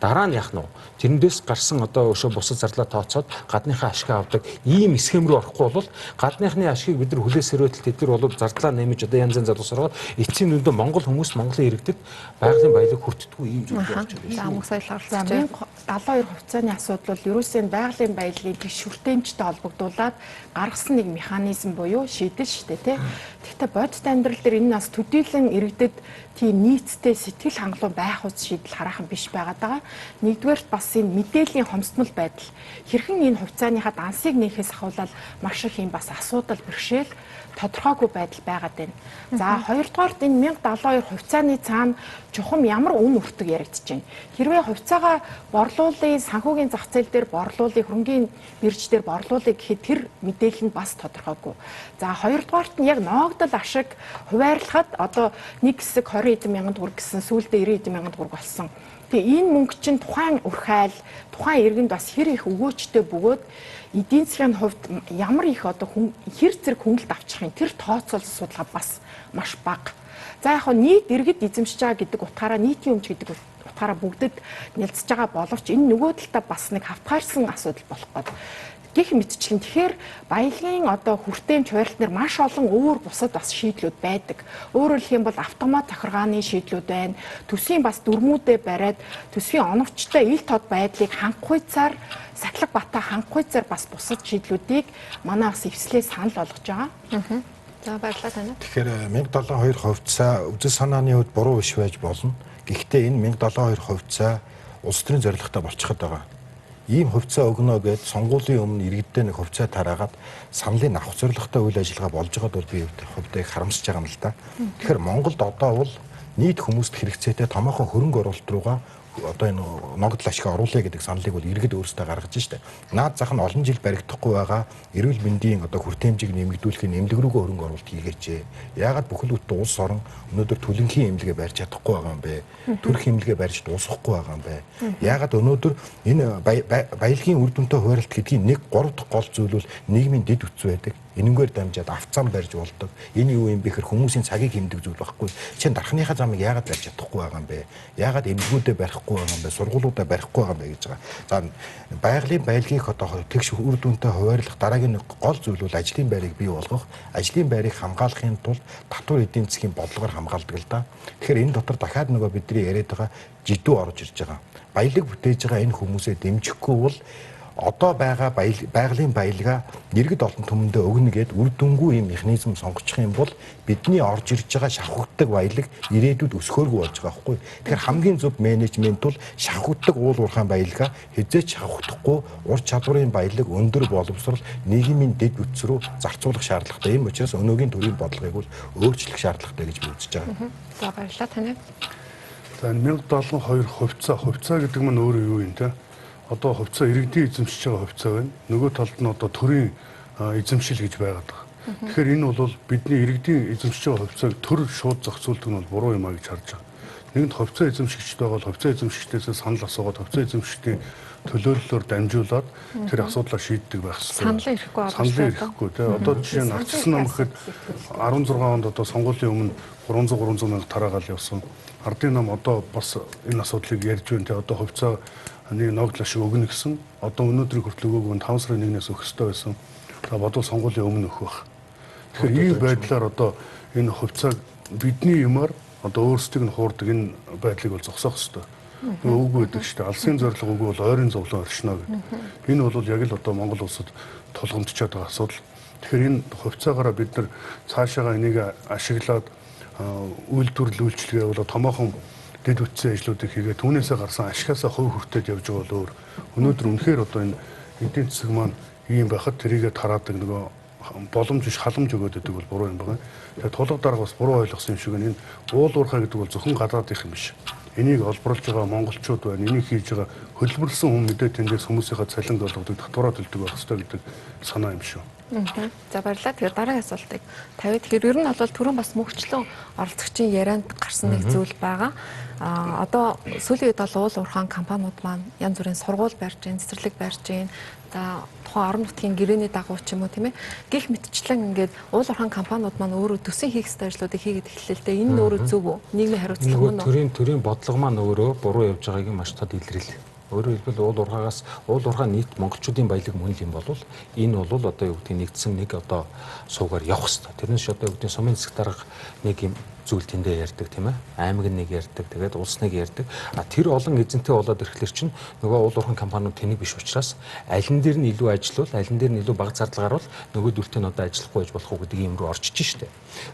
B: дараа нь яах нь тэрнээс гарсан одоо өшөө бусад зарлаа тооцоод гадныхаа ашиг авдаг ийм схем рүү орохгүй бол гадныхны ашигыг бид нар хүлээсээр байтал тэд нар бол зардлаа нэмж одоо янз янз залуусараад эцсийн дүндээ Монгол хүмүүс Монголын иргэдэд байгалийн баялаг хүртдэггүй ийм зүйл болж байна.
A: За амх соёл оролцож
C: 1072 хувьцааны асуудал бол ерөөсөө байгалийн баялагын тэгш хүртээмжтэй холбогдуулаад гаргасан нэг механизм буюу шийдэл шүү дээ тий. Гэхдээ бодит амьдрал дээр энэ нас төдийлөн иргэдэд тийм нийцтэй сэтгэл хангалуун байх үс шийдэл хараахан биш байгаад байгаа. Нэгдүгээрт бас энэ мэдээллийн хомсдмол байдал хэрхэн энэ хувьцааныхаа дансыг нээхээс ахуулаад маш их юм бас асуудал бэрхшээл тодорхойгүй байдал байгаад байна. За хоёрдугаарт энэ 1072 хувьцааны цаана чухам ямар үн өртөг яригдж байна. Хэрвээ хувьцаагаа борлуулын санхүүгийн зах зээл дээр борлуулын хөрөнгөний бирж дээр борлуулъя гэхэд тэр мэдээлэл нь бас тодорхойгүй. За хоёрдугаарт нь яг ногдол ашиг хуваарлахад одоо нэг хэсэг 20 мянган төгрөг гэсэн сүүлдээ 90 мянган төгрөг болсон. Тэгээ энэ мөнгө чинь тухайн урхайл, тухайн иргэнд бас хэр их өгөөчтэй бөгөөд эдийн засгийн хувьд ямар их одоо хэр зэрэг хөнгөлт авчих юм тэр тооцоол судалгаа бас маш бага. За яг нийт иргэд эзэмшиж байгаа гэдэг утгаараа нийтийн өмч гэдэг утгаараа бүгдэд нэлцэж байгаа боловч энэ нөгөө талдаа бас нэг хавтгаарсан асуудал болох гээд гэх мэтчлэн тэгэхээр баялагын одоо хүртээмж хуваарлтнэр маш олон өөр бусад бас шийдлүүд байдаг. Өөрөөр хэлэх юм бол автомат захиргааны шийдлүүд байна. Төсвийн бас дүрмүүдээ бариад төсвийн оновчтой ил тод байдлыг хангахуйцаар сахилга бата хангахуйцаар бас бусад шийдлүүдийг манай бас эвслээ санал болгож байгаа.
A: За баярлалаа тань.
D: Тэгэхээр 1072 хувьцаа үзэл санааны хувьд буруу биш байж болно. Гэхдээ энэ 1072 хувьцаа улс төрийн зорилготой болчиход байгаа. Ийм хувьцаа өгнө гэд сонгуулийн өмнө иргэддээ нэг хувьцаа тараагаад саналын авах зорилготой үйл ажиллагаа болж байгаад бол би хувьдаа харамсаж байгаа юм л да. Тэгэхээр Монголд одоо бол нийт хүмүүст хэрэгцээтэй томоохон хөрөнгө оруулалт руугаа одоо энэ ногдол ашиг оруулъя гэдэг саналыг бол иргэд өөрсдөө гаргаж штэ. Наад зах нь олон жил баригдахгүй байгаа эрүүл мэндийн одоо хүртээмжийг нэмэгдүүлэхийн эмнэлэг рүүгээ хөрөнгө оруулалт хийгээч. Яагаад бүхэл бүтэн улс орон өнөөдөр түлэнхийн эмнэлгээ барьж чадахгүй байгаа юм бэ? Төрөх эмнэлгээ барьж дуусгахгүй байгаа юм бэ? Яагаад өнөөдөр энэ баялагын үр дүнтэй хуваарилт гэдгийн нэг 3 дахь гол зүйл бол нийгмийн дэд үтс байдаг. Энэнгээр дамжаад авцаан барьж болдог. Энэ юу юм бэ гэхээр хүмүүсийн цагийг хэмдэг зүйл байхгүй. Чин дархныхаа замыг яагаад барьж чадахгүй байгаа юм бэ? Яагаад эмнэлгүүдэд барихгүй байгаа юм бэ? Сургуулиудад барихгүй байгаа юм бэ гэж байгаа. За баялагийг одоо тэгш үр дүнтэй хуваарлах дараагийн гол зүйл бол ажлын байрыг бий болгох. Ажлын байрыг хамгаалахын тулд татвар эдийн засгийн бодлогоор хамгаалдаг л да. Тэгэхээр энэ дотор дахиад нөгөө бидний яриад байгаа жидүү орж ирж байгаа. Баялаг бүтээж байгаа энэ хүмүүсээ дэмжихгүй бол одоо байгаа байгалийн баялгаа иргэд олон түмэндээ өгнө гэд үр дүнгүй юм механизм сонгочих юм бол бидний орж ирж байгаа шавхагддаг баялаг ирээдүйд өсгөөргүй болж байгаа байхгүй. Тэгэхээр хамгийн зөв менежмент бол шавхагддаг уул уурхайн баялгаа хэзээ ч шавхдахгүй ур чадварын баялаг өндөр боловсрол нийгмийн дэд үтс рүү зарцуулах шаардлагатай. Ийм учраас өнөөгийн төрийн бодлогыг бол өөрчлөх шаардлагатай гэж би үзэж байгаа.
A: За баярлалаа тань.
E: За 1072 хувьцаа гэдэг нь өөрөө юу юм те? Одоо хувьцаа иргэдийн эзэмшиж байгаа хувьцаа байна. Нөгөө талд нь одоо төрийн эзэмшил гэж байгаад байгаа. Тэгэхээр энэ бол бидний иргэдийн эзэмшиж байгаа хувьцааг төр шууд зохицуулдаг нь бол буруу юм а гэж харж байгаа. Нэгэнт хувьцаа эзэмшигчд байгаа бол хувьцаа эзэмшигчдээс санал асуугаад хувьцаа эзэмшигчдийн төлөөллөөр дамжуулаад тэр асуудлаа шийддэг байх хэрэгтэй. Санал ирэхгүй тий. Одоо жишээ нь Ардчилсан нам гэхэд 16 онд одоо сонгуулийн өмнө 300 мянга тараагаал явсан. Ардын нам одоо бас энэ асуудлыг ярьж байна тий. Одоо хувьцаа нэг ногдол ашиг өгнө гэсэн одоо өнөөдрийг хүртэл өгөөгүй 5 сарын 1-ээс өгөх ёстой байсан. За бодвол сонгуулийн өмнө өгөх байх. Тэгэхээр ийм байдлаар одоо энэ хувьцааг бидний юмар одоо өөрсдийг нь хуурдаг энэ байдлыг бол зогсоох ёстой. Үгүй гэдэг чинь алсын зорилго үгүй бол ойрын зовлон оршино гэдэг. Энэ бол яг л одоо Монгол улсад тулгамдчаад байгаа асуудал. Тэгэхээр энэ хувьцаагаараа бид нар цаашаага энийг ашиглаад үйлдвэрлэл үйлчлэгээ бол томоохон дэд үтсийн ажлуудыг хийгээд түүнээсээ гарсан ашигаасаа хувь хүртээд явж байгаа бол өөр. Өнөөдөр үнэхээр одоо энэ эдийн засаг маань ийм байхад тэрийгэ тараадаг нөгөө боломж биш халамж өгөөд өгдөг бол буруу юм байна. Тэгээд тулга дарга бас буруу ойлгосон юм шиг энэ уул уурхай гэдэг бол зөвхөн гадаадынх юм биш. Энийг олборлож байгаа монголчууд байна. Энийг хийж байгаа хөдөлмөрлсөн хүн мэдээ тэндээс хүмүүсийнхээ цалинд болгодог татвараа төлдөг байх хэрэгтэй гэдэг санаа юм шүү.
A: За баярлалаа. Тэгэхээр дараагийн асуултыг тавиад тэгэхээр ер нь бол түрүүн бас мөнхчлэн оролцогчийн ярианд гарсан нэг зүйл байгаа. Одоо сүүлийн үед бол уул уурхайн компаниуд маань янз бүрийн сургууль барьж гин, цэцэрлэг барьж гин. За тухайн орон нутгийн гэрээний дагуу ч юм уу тийм ээ. Гэх мэтчлэн ингээд уул уурхайн компаниуд маань өөрөө төсөө хийх ёстой ажлуудыг хийгээд эхэллээ л дээ. Энэ нь өөрөө зөв үү? Нийгмийн хариуцлага мөн үү?
B: Төрийн бодлого маань өөрөө буруу явж байгааг маш тод илэрлээ. Өөрөөр хэлбэл уул уурхай нийт монголчуудын баялаг мөн юм бол энэ бол одоо юу гэдэг нэгдсэн нэг одоо суугаар явах хэрэгтэй. Тэрнээс одоо юу гэдэг сумын засаг дарга нэг юм зүйл тэндээ ярьдаг тийм ээ. Аймаг нэг ярьдаг. Тэгээд улс нэг ярьдаг. Тэр олон эзэнтэй болоод ирэхлээр чинь нөгөө уул уурхайн компаниуд тэнийг биш учраас алин дээр нь илүү ажиллавал, алин дээр нь илүү бага зардал гарвал нөгөө дүртээ нь одоо ажиллахгүй байж болох уу гэдэг юм руу орчиж штэ.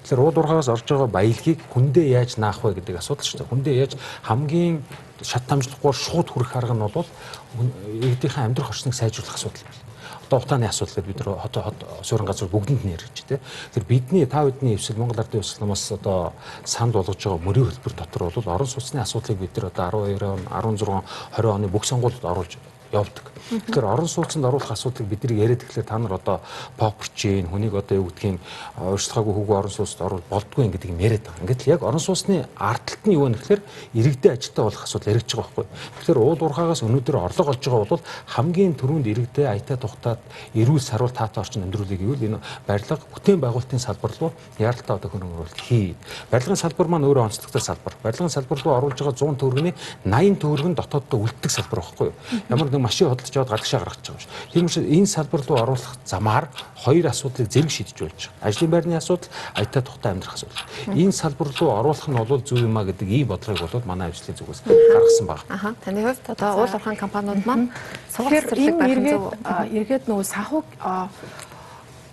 B: Тэгэхээр уул уурхайгаас орж байгаа баялагийг хүндээ яаж наах вэ гэдэг асуудал шүү дээ. Хүндээ яаж хамгийн шат хамжлахгүй шууд хүрэх арга нь бол иргэдийнхээ амьдрах орчныг сайжруулах асуудал байна. Одоо утааны асуудал гэдэг бид хот суурин газар бүгдэнд нь ярьж тий. Тэр бидний та бидний эвсэл Монгол Ардын эвсэл намаас одоо санд болгож байгаа мөрийн хөлбөр дотор бол орон сууцны асуудлыг бид нар одоо 12 он 16 20 оны бүх сонгуульд оруулж явдаг. Тэгэхээр орон сууцнд оруулах асуудлыг бид нар яриад тэгэхээр та нар одоо попперчин хүнийг одоо юу гэдгийг өөрчлөгөөгүй хөвгөө орон сууцд оруулах болдгүй гэдэг юм яриад байгаа. Ингээд л яг орон сууцны ардталт нь юу вэ гэхээр иргэдэд ажилтаа болох асуудал яригдж байгаа байхгүй. Тэгэхээр уул уурхайгаас өнөөдөр орлого олж байгаа бол хамгийн түрүүнд иргэдэд аятаа тухтаад эрүүл саруул таатай орчин амьдруулъя гэвэл энэ барилга бүтээн байгуулалтын салбар руу яаралтай одоо хөрөнгө оруулалт хий. Барилгын салбар маань өөрөө онцлогтой салбар. Барилгын салбар руу оруулж байгаа 100 төгрөгийн 80 төгрөг нь дотооддоо үлддэг салбар байхгүй юу? Ямар машин хөдөлж аваад гадагшаа гаргаж байгаа шүү. Тийм учраас энэ салбар руу оруулах замаар хоёр асуудлыг зэрэг шийдэж болж байгаа. Ажлын байрны асуудал, аятаа тухтай амьдрах асуудал. Энэ салбар руу оруулах нь бол зөв юм а гэдэг ийм бодлогыг болоод манай ажлын зүгээс гаргасан байна.
A: Таны хувьд одоо уул уурхайн компаниуд маань сургууль цэцэрлэг барих зөв
C: эргээд нөгөө санхуг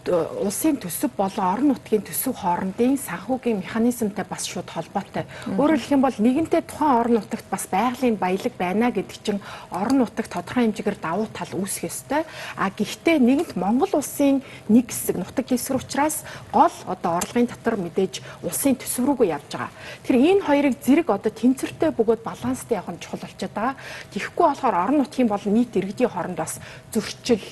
C: улсын төсөв болон орон нутгийн төсөв хоорондын санхүүгийн механизмтай бас шууд холбоотой. Өөрөөр хэлэх юм бол нэгэнтээ тухайн орон нутагт бас байгалийн баялаг байна гэдэг чинь орон нутагт тодорхой хэмжээгээр давуу тал үүсэх ёстой. Гэхдээ нэгэнт Монгол улсын нэг хэсэг нутаг хэсэг учраас гол одоо орлогын татвар мэдээж улсын төсөв рүүгээ явж байгаа. Тэгэхээр энэ хоёрыг зэрэг одоо тэнцвэртэй бөгөөд баланстай явах нь чухал болчиход байгаа. Тэгэхгүй болохоор орон нутгийн болон нийт иргэдийн хооронд бас зөрчил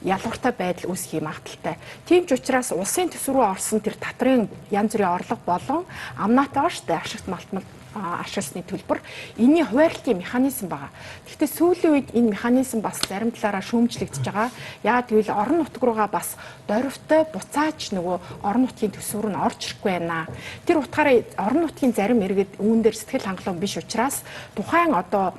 C: ялгартай байдал үүсэх магадaltaй. Тийм ч учраас улсын төсөв рүү орсон тэр татрын янз бүрийн орлого болон амнаатай штэ ашигт малтмал ашигласны төлбөр энэний хуваарилтын механизм байгаа. Гэхдээ сүүлийн үед энэ механизм бас зарим талаараа шүүмжлэгдэж байгаа. Яагаад гэвэл орон нутг руугаа бас дорвтой буцааж нөгөө орон нутгийн төсвөр нь орж ирэхгүй байна. Тэр утгаараа орон нутгийн зарим иргэд үүн дээр сэтгэл хангалуун биш учраас тухайн одоо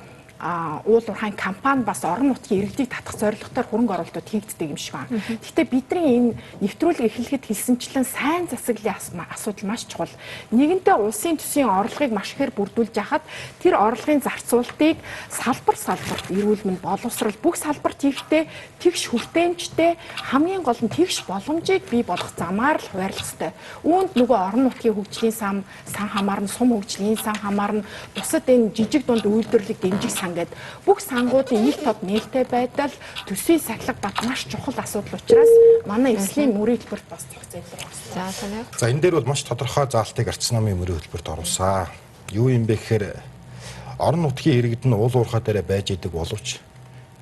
C: уул уурхайн компани бас орон нутгийн иргэдийг татах зорилготоор хөрөнгө оруулалтууд хийгддэг юм шиг байна. Гэхдээ бидний энэ нэвтрүүлэг эхлэхэд хэлсэнчлэн сайн засаглалын асуудал маш чухал. Нэгэнтээ улсын төсвийн орлогыг маш ихээр бүрдүүлж яхад тэр орлогын зарцуулалтыг салбарт эрүүлмэн боловсрал бүх салбарт хийхдээ тэгш хүртээмжтэй хамгийн гол нь тэгш боломжийг бий болгох замаар л хуваарлах ёстой. Үүнд нөгөө орон нутгийн хөгжлийн сан хамаарна, сум хөгжлийн сан хамаарна, бусад энэ жижиг дунд үйлдвэрлэлийг дэмжих ингээд бүх сангуудын нэг тод нээлттэй байдал төсвийн сахилга бат маш чухал асуудал учраас манай эслийн мөрийн хэлбэрт бас зохицуулах хэрэгтэй.
D: За энэ дээр бол маш тодорхой заалтыг арчс намын мөрийн хэлбэрт оруулсан. Юу юм бэ гэхээр орон нутгийн иргэд нь уул уурхай дээр байж идэг боловч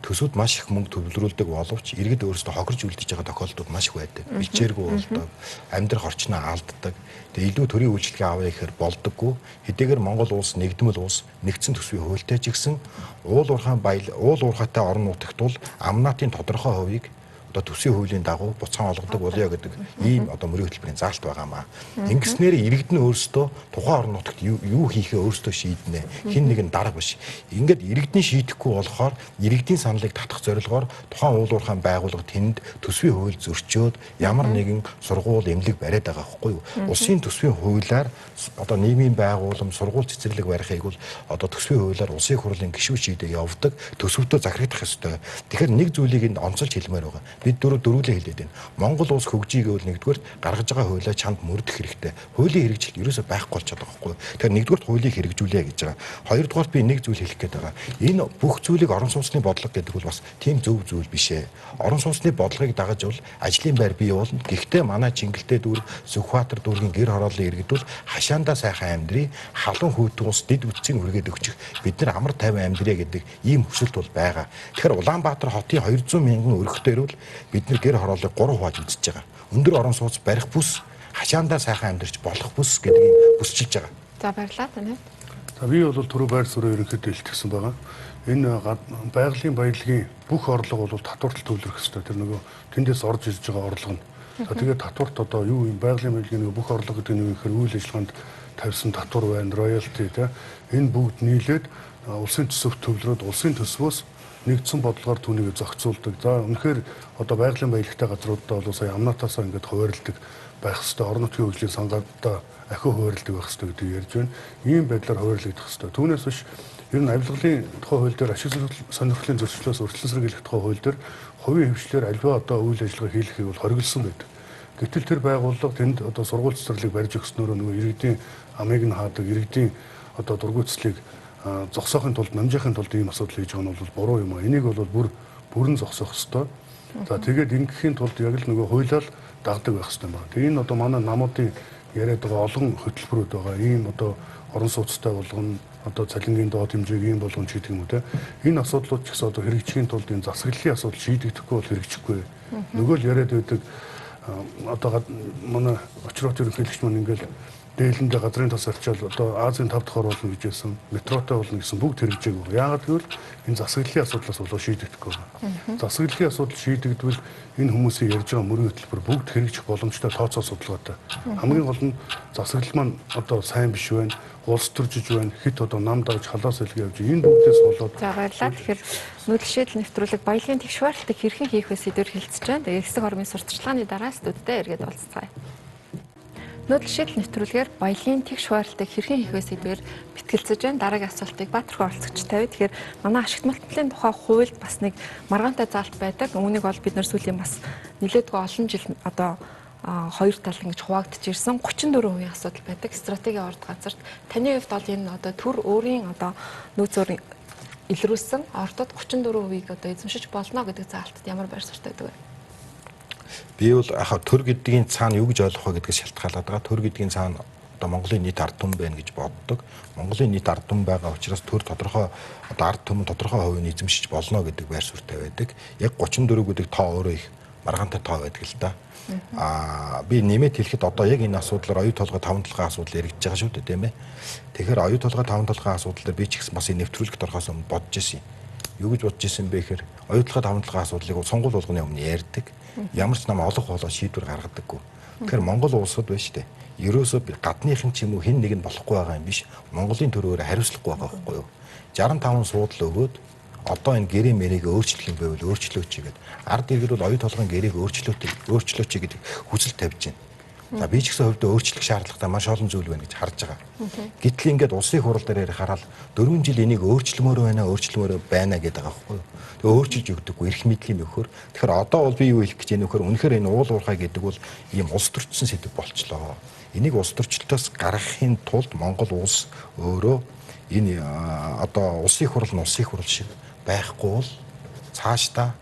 D: төсөвд маш их мөнгө төвлөрүүлдэг боловч иргэд өөрсдөө хохирж үлдэж байгаа тохиолдлууд маш их байдаг. Бичээргүй болдог, амьдрах орчноо алддаг. Тэгээ илүү төрийн үйлчлэгээ авъя гэхээр болдоггүй. Хэдийгээр Монгол улс нэгдмэл улс, нэгдсэн төсвийн хуультай ч гэсэн уул уурхайтай орон нутагт бол амнаатын тодорхой хувийг одоо төсвийн хуулийн дагуу буцаан олгодог болё гэдэг ийм одоо мөрийн хөтөлбөрийн заалт байгаамаа. Ингэснээр иргэд нь өөрсдөө тухайн орон нутагт юу хийхээ өөрсдөө шийднэ. Хин нэг нь дарга биш. Ингээд иргэд нь шийдэхгүй болохоор иргэдийн саналыг татах зорилгоор тухайн уул уурхайн байгууллага тэнд төсвийн хууль зөрчөөд ямар нэгэн сургууль эмнэлэг бариад байгаа байхгүй юу? Улсын төсвийн хуулиар одоо нийгмийн байгууллам сургууль цэцэрлэг барихыг бол одоо төсвийн хуулиар улсын хурлын гишүүн шийдэ явдаг төсөвтөө захирагдах ёстой. Тэгэхээр нэг зүйлийг энд онцолж хэлмээр байгаа. Бид дөрвөлээ хэлээд байна. Монгол улс хөгжиж гэвэл нэгдүгээр гаргаж байгаа хуулиа чанд мөрдөх хэрэгтэй. Хуулийн хэрэгжилт ерөөсөй байхгүй болчиход байгаа байхгүй. Тэгэхээр нэгдүгээр хуулийг хэрэгжүүлээ гэж байгаа. Хоёрдугаар би нэг зүйл хэлэх гээд байгаа. Энэ бүх зүйлийг орон сууцны бодлого гэдэг бол бас тийм зөв зүйл биш ээ. Орон сууцны бодлогыг дагаж бол ажлын байр бий болно. Гэхдээ манай Чингэлтэй дүүрэг, Сүхбаатар дүүргийн гэр хорооллын иргэд бол хашаандаа сайхан амьдрий, халуун хүйтэн ус дэд бүтцийн үргээд өгчих. Бид нар амар тайван амьдрья гэдэг ийм хүсэлт бол байгаа. Тэгэхээр Улаанбаатар хотын 200 мянган өрхтөөр бол бид нар гэр хорооллыг 3 хувааж үзэж байгаа. Өндөр орон сууц барих бүс, хашаандаа сайхан амьдарч болох бүс гэдгийг бүсчилж байгаа.
A: За баярлалаа тань.
E: За би бол түрүү байр суурь ерөнхийдөө илтгэсэн байгаа. Энэ байгалийн баялагын бүх орлого бол татварт төвлөрөх ёстой. Тэр нөгөө тэндээс орж ирж байгаа орлого нь. За тэгээд татварт одоо юу юм байгалийн баялагын бүх орлого гэдэг нь юу гэхээр үйл ажиллагаанд тавьсан татвар байна, роялти тэ. Энэ бүгд нийлээд улсын төсөвт төвлөрөөд улсын төсвөөс нэгдсэн бодлогоор түүнийг зохицуулдаг. За үнэхээр одоо байгалийн баялагтай газруудаа бол сая амнаатаасаа ингээд хуваарилдаг байх хэвээр, орон нутгийн хөгжлийн сангаадаа ахиу хуваарилдаг байх хэвээр гэдэг ярьж байна. Ийм байдлаар хуваарилагдах хэвээр. Түүнээс биш ер нь авилгалын тухай хууль дээр ашиг сонирхлын зөрчлөөс урьдчилан сэргийлэх тухай хууль дээр хувийн хвшлэр альва одоо үйл ажиллагаа хийлгэхийг бол хориглосон байдаг. Гэтэл тэр байгууллага тэнд одоо сургууль цэцэрлэг барьж өгснөөрөө нөгөө иргэдийн амыг нь хаадаг, иргэдийн одоо дургуутслыг зогсоохын тулд, намжихын тулд ийм асуудал хийж байгаа нь бол буруу юм аа. Энийг бол бүрэн зогсоох ёстой. За тэгээд ингэхийн тулд яг л нөгөө хуулиар дагдаг байх ёстой байна. Тэгээ энэ одоо манай намуудын яриад байгаа олон хөтөлбөрүүд байгаа. Ийм одоо орон сууцтай болгоно, одоо цалингийн доод хэмжээг ийм болгоно ч гэдэг юм уу те. Энэ асуудлууд ч гэсэн одоо хэрэгжихийн тулд энэ засаглалын асуудал шийдэгдэхгүй бол хэрэгжихгүй. Нөгөө л яриад байдаг одоо манай очрот ерөнхийлөгч маань ингээл дээлэндээ газрын тас арчаал одоо Азийн 5 дахь оруулна гэж хэлсэн, метротой болно гэсэн бүгд хэрэгжээгүй. Яагаад гэвэл энэ засаглалын асуудлаас болоо шийдэгдэхгүй байна. Засаглалын асуудал шийдэгдвэл энэ хүмүүсийн ярьж байгаа мөрийн хөтөлбөр бүгд хэрэгжих боломжтой тооцоо судалгаатай. Хамгийн гол нь засаглал маань одоо сайн биш байна, улс төржиж байна, хит одоо нам давж халаас илгээ явж энэ бүгдээс болоод.
A: За баярлалаа. Тэгэхээр нүүдэлшээл нэвтрүүлэг баялагын тэгш хуваарилалтыг хэрхэн хийх вэ сэдвээр хэлцэж байна. Тэгээ эсэг хормын сурталчилгааны дараа студидтэй эргээд уулзцгаая. Өнөөдөр шийдэл нэвтрүүлгээр баялагын тэгш хуваарилалтыг хэрхэн хийх вэ сэдвээр бэтгэлцэж байна. Дараагийн асуултыг Баатархан оролцогч тавиа. Тэгэхээр манай ашигт малтмалын тухай хуульд бас нэг маргаантай заалт байдаг. Үүнийг бол бид нар сүүлийн бас нэлээдгүй олон жил одоо хоёр тал ингэж хуваагдж ирсэн 34% асуудал байдаг. Стратегийн орд газарт таны хувьд бол энэ одоо төр өөрийн одоо нөөцөөр илрүүлсэн ордод 34%-ийг одоо эзэмшиж болно гэдэг заалтад ямар байр суурьтай байдаг вэ?
D: Би бол төр гэдгийн цаана юу гэж ойлгох вэ гэдгээс шалтгаалаад байгаа. Төр гэдгийн цаана одоо Монголын нийт ард түмэн байна гэж боддог. Монголын нийт ард түмэн байгаа учраас төр тодорхой одоо ард түмэн тодорхой хувийг эзэмшиж болно гэдэг байр суурьтай байдаг. Яг 34 гэдэг тоо өөрөө их маргаантай тоо байдаг л да. Би нэмээд хэлэхэд одоо яг энэ асуудлаар оюу толгой 5 толгой асуудал яригдж байгаа шүү дээ, тийм ээ. Тэгэхээр оюу толгой 5 толгой асуудал дээр би ч гэсэн бас энэ нэвтрүүлэгт орохоос өмнө бодож ирсэн юм. Юу гэж бодож ирсэн бэ гэхээр оюу толгой 5 толгой асуудлыг сонгуул болгоны өмнө ярьдаг. Ямар ч нам олох болоо шийдвэр гаргадаггүй. Тэгэхээр Монгол улсад байна шүү дээ. Ерөөсөө гадныхан ч юм уу хэн нэг нь болохгүй байгаа юм биш. Монголын төрөөр хариуцлахгүй байгаа байхгүй юу? 65 суудлаа өгөөд одоо энэ гэрээ мэрийг өөрчлөх юм байвал өөрчлөөч гэдэг. Ард иргэд бол оюу толгойн гэрээг өөрчлөөч гэдэг хүсэл тавьж байна. За би ч гэсэн хувьдаа өөрчлөх шаардлагатай маш олон зүйл байна гэж харж байгаа. Гэтэл ингээд улсын хурал дээр хараад 4 жил энийг өөрчлөмөр байна гэдэг байгаа байхгүй юу? Тэгээ өөрчилж өгдөггүй эрх мэдлийн нөхөр. Тэгэхээр одоо бол би юу хэлэх гэж байна нөхөр үнэхээр энэ уул уурхай гэдэг бол ийм улс төрчсөн сэдв болчлоо. Энийг улс төрчлөлтөөс гаргахын тулд Монгол улс өөрөө энэ одоо улсын хурал шиг байхгүй бол цаашдаа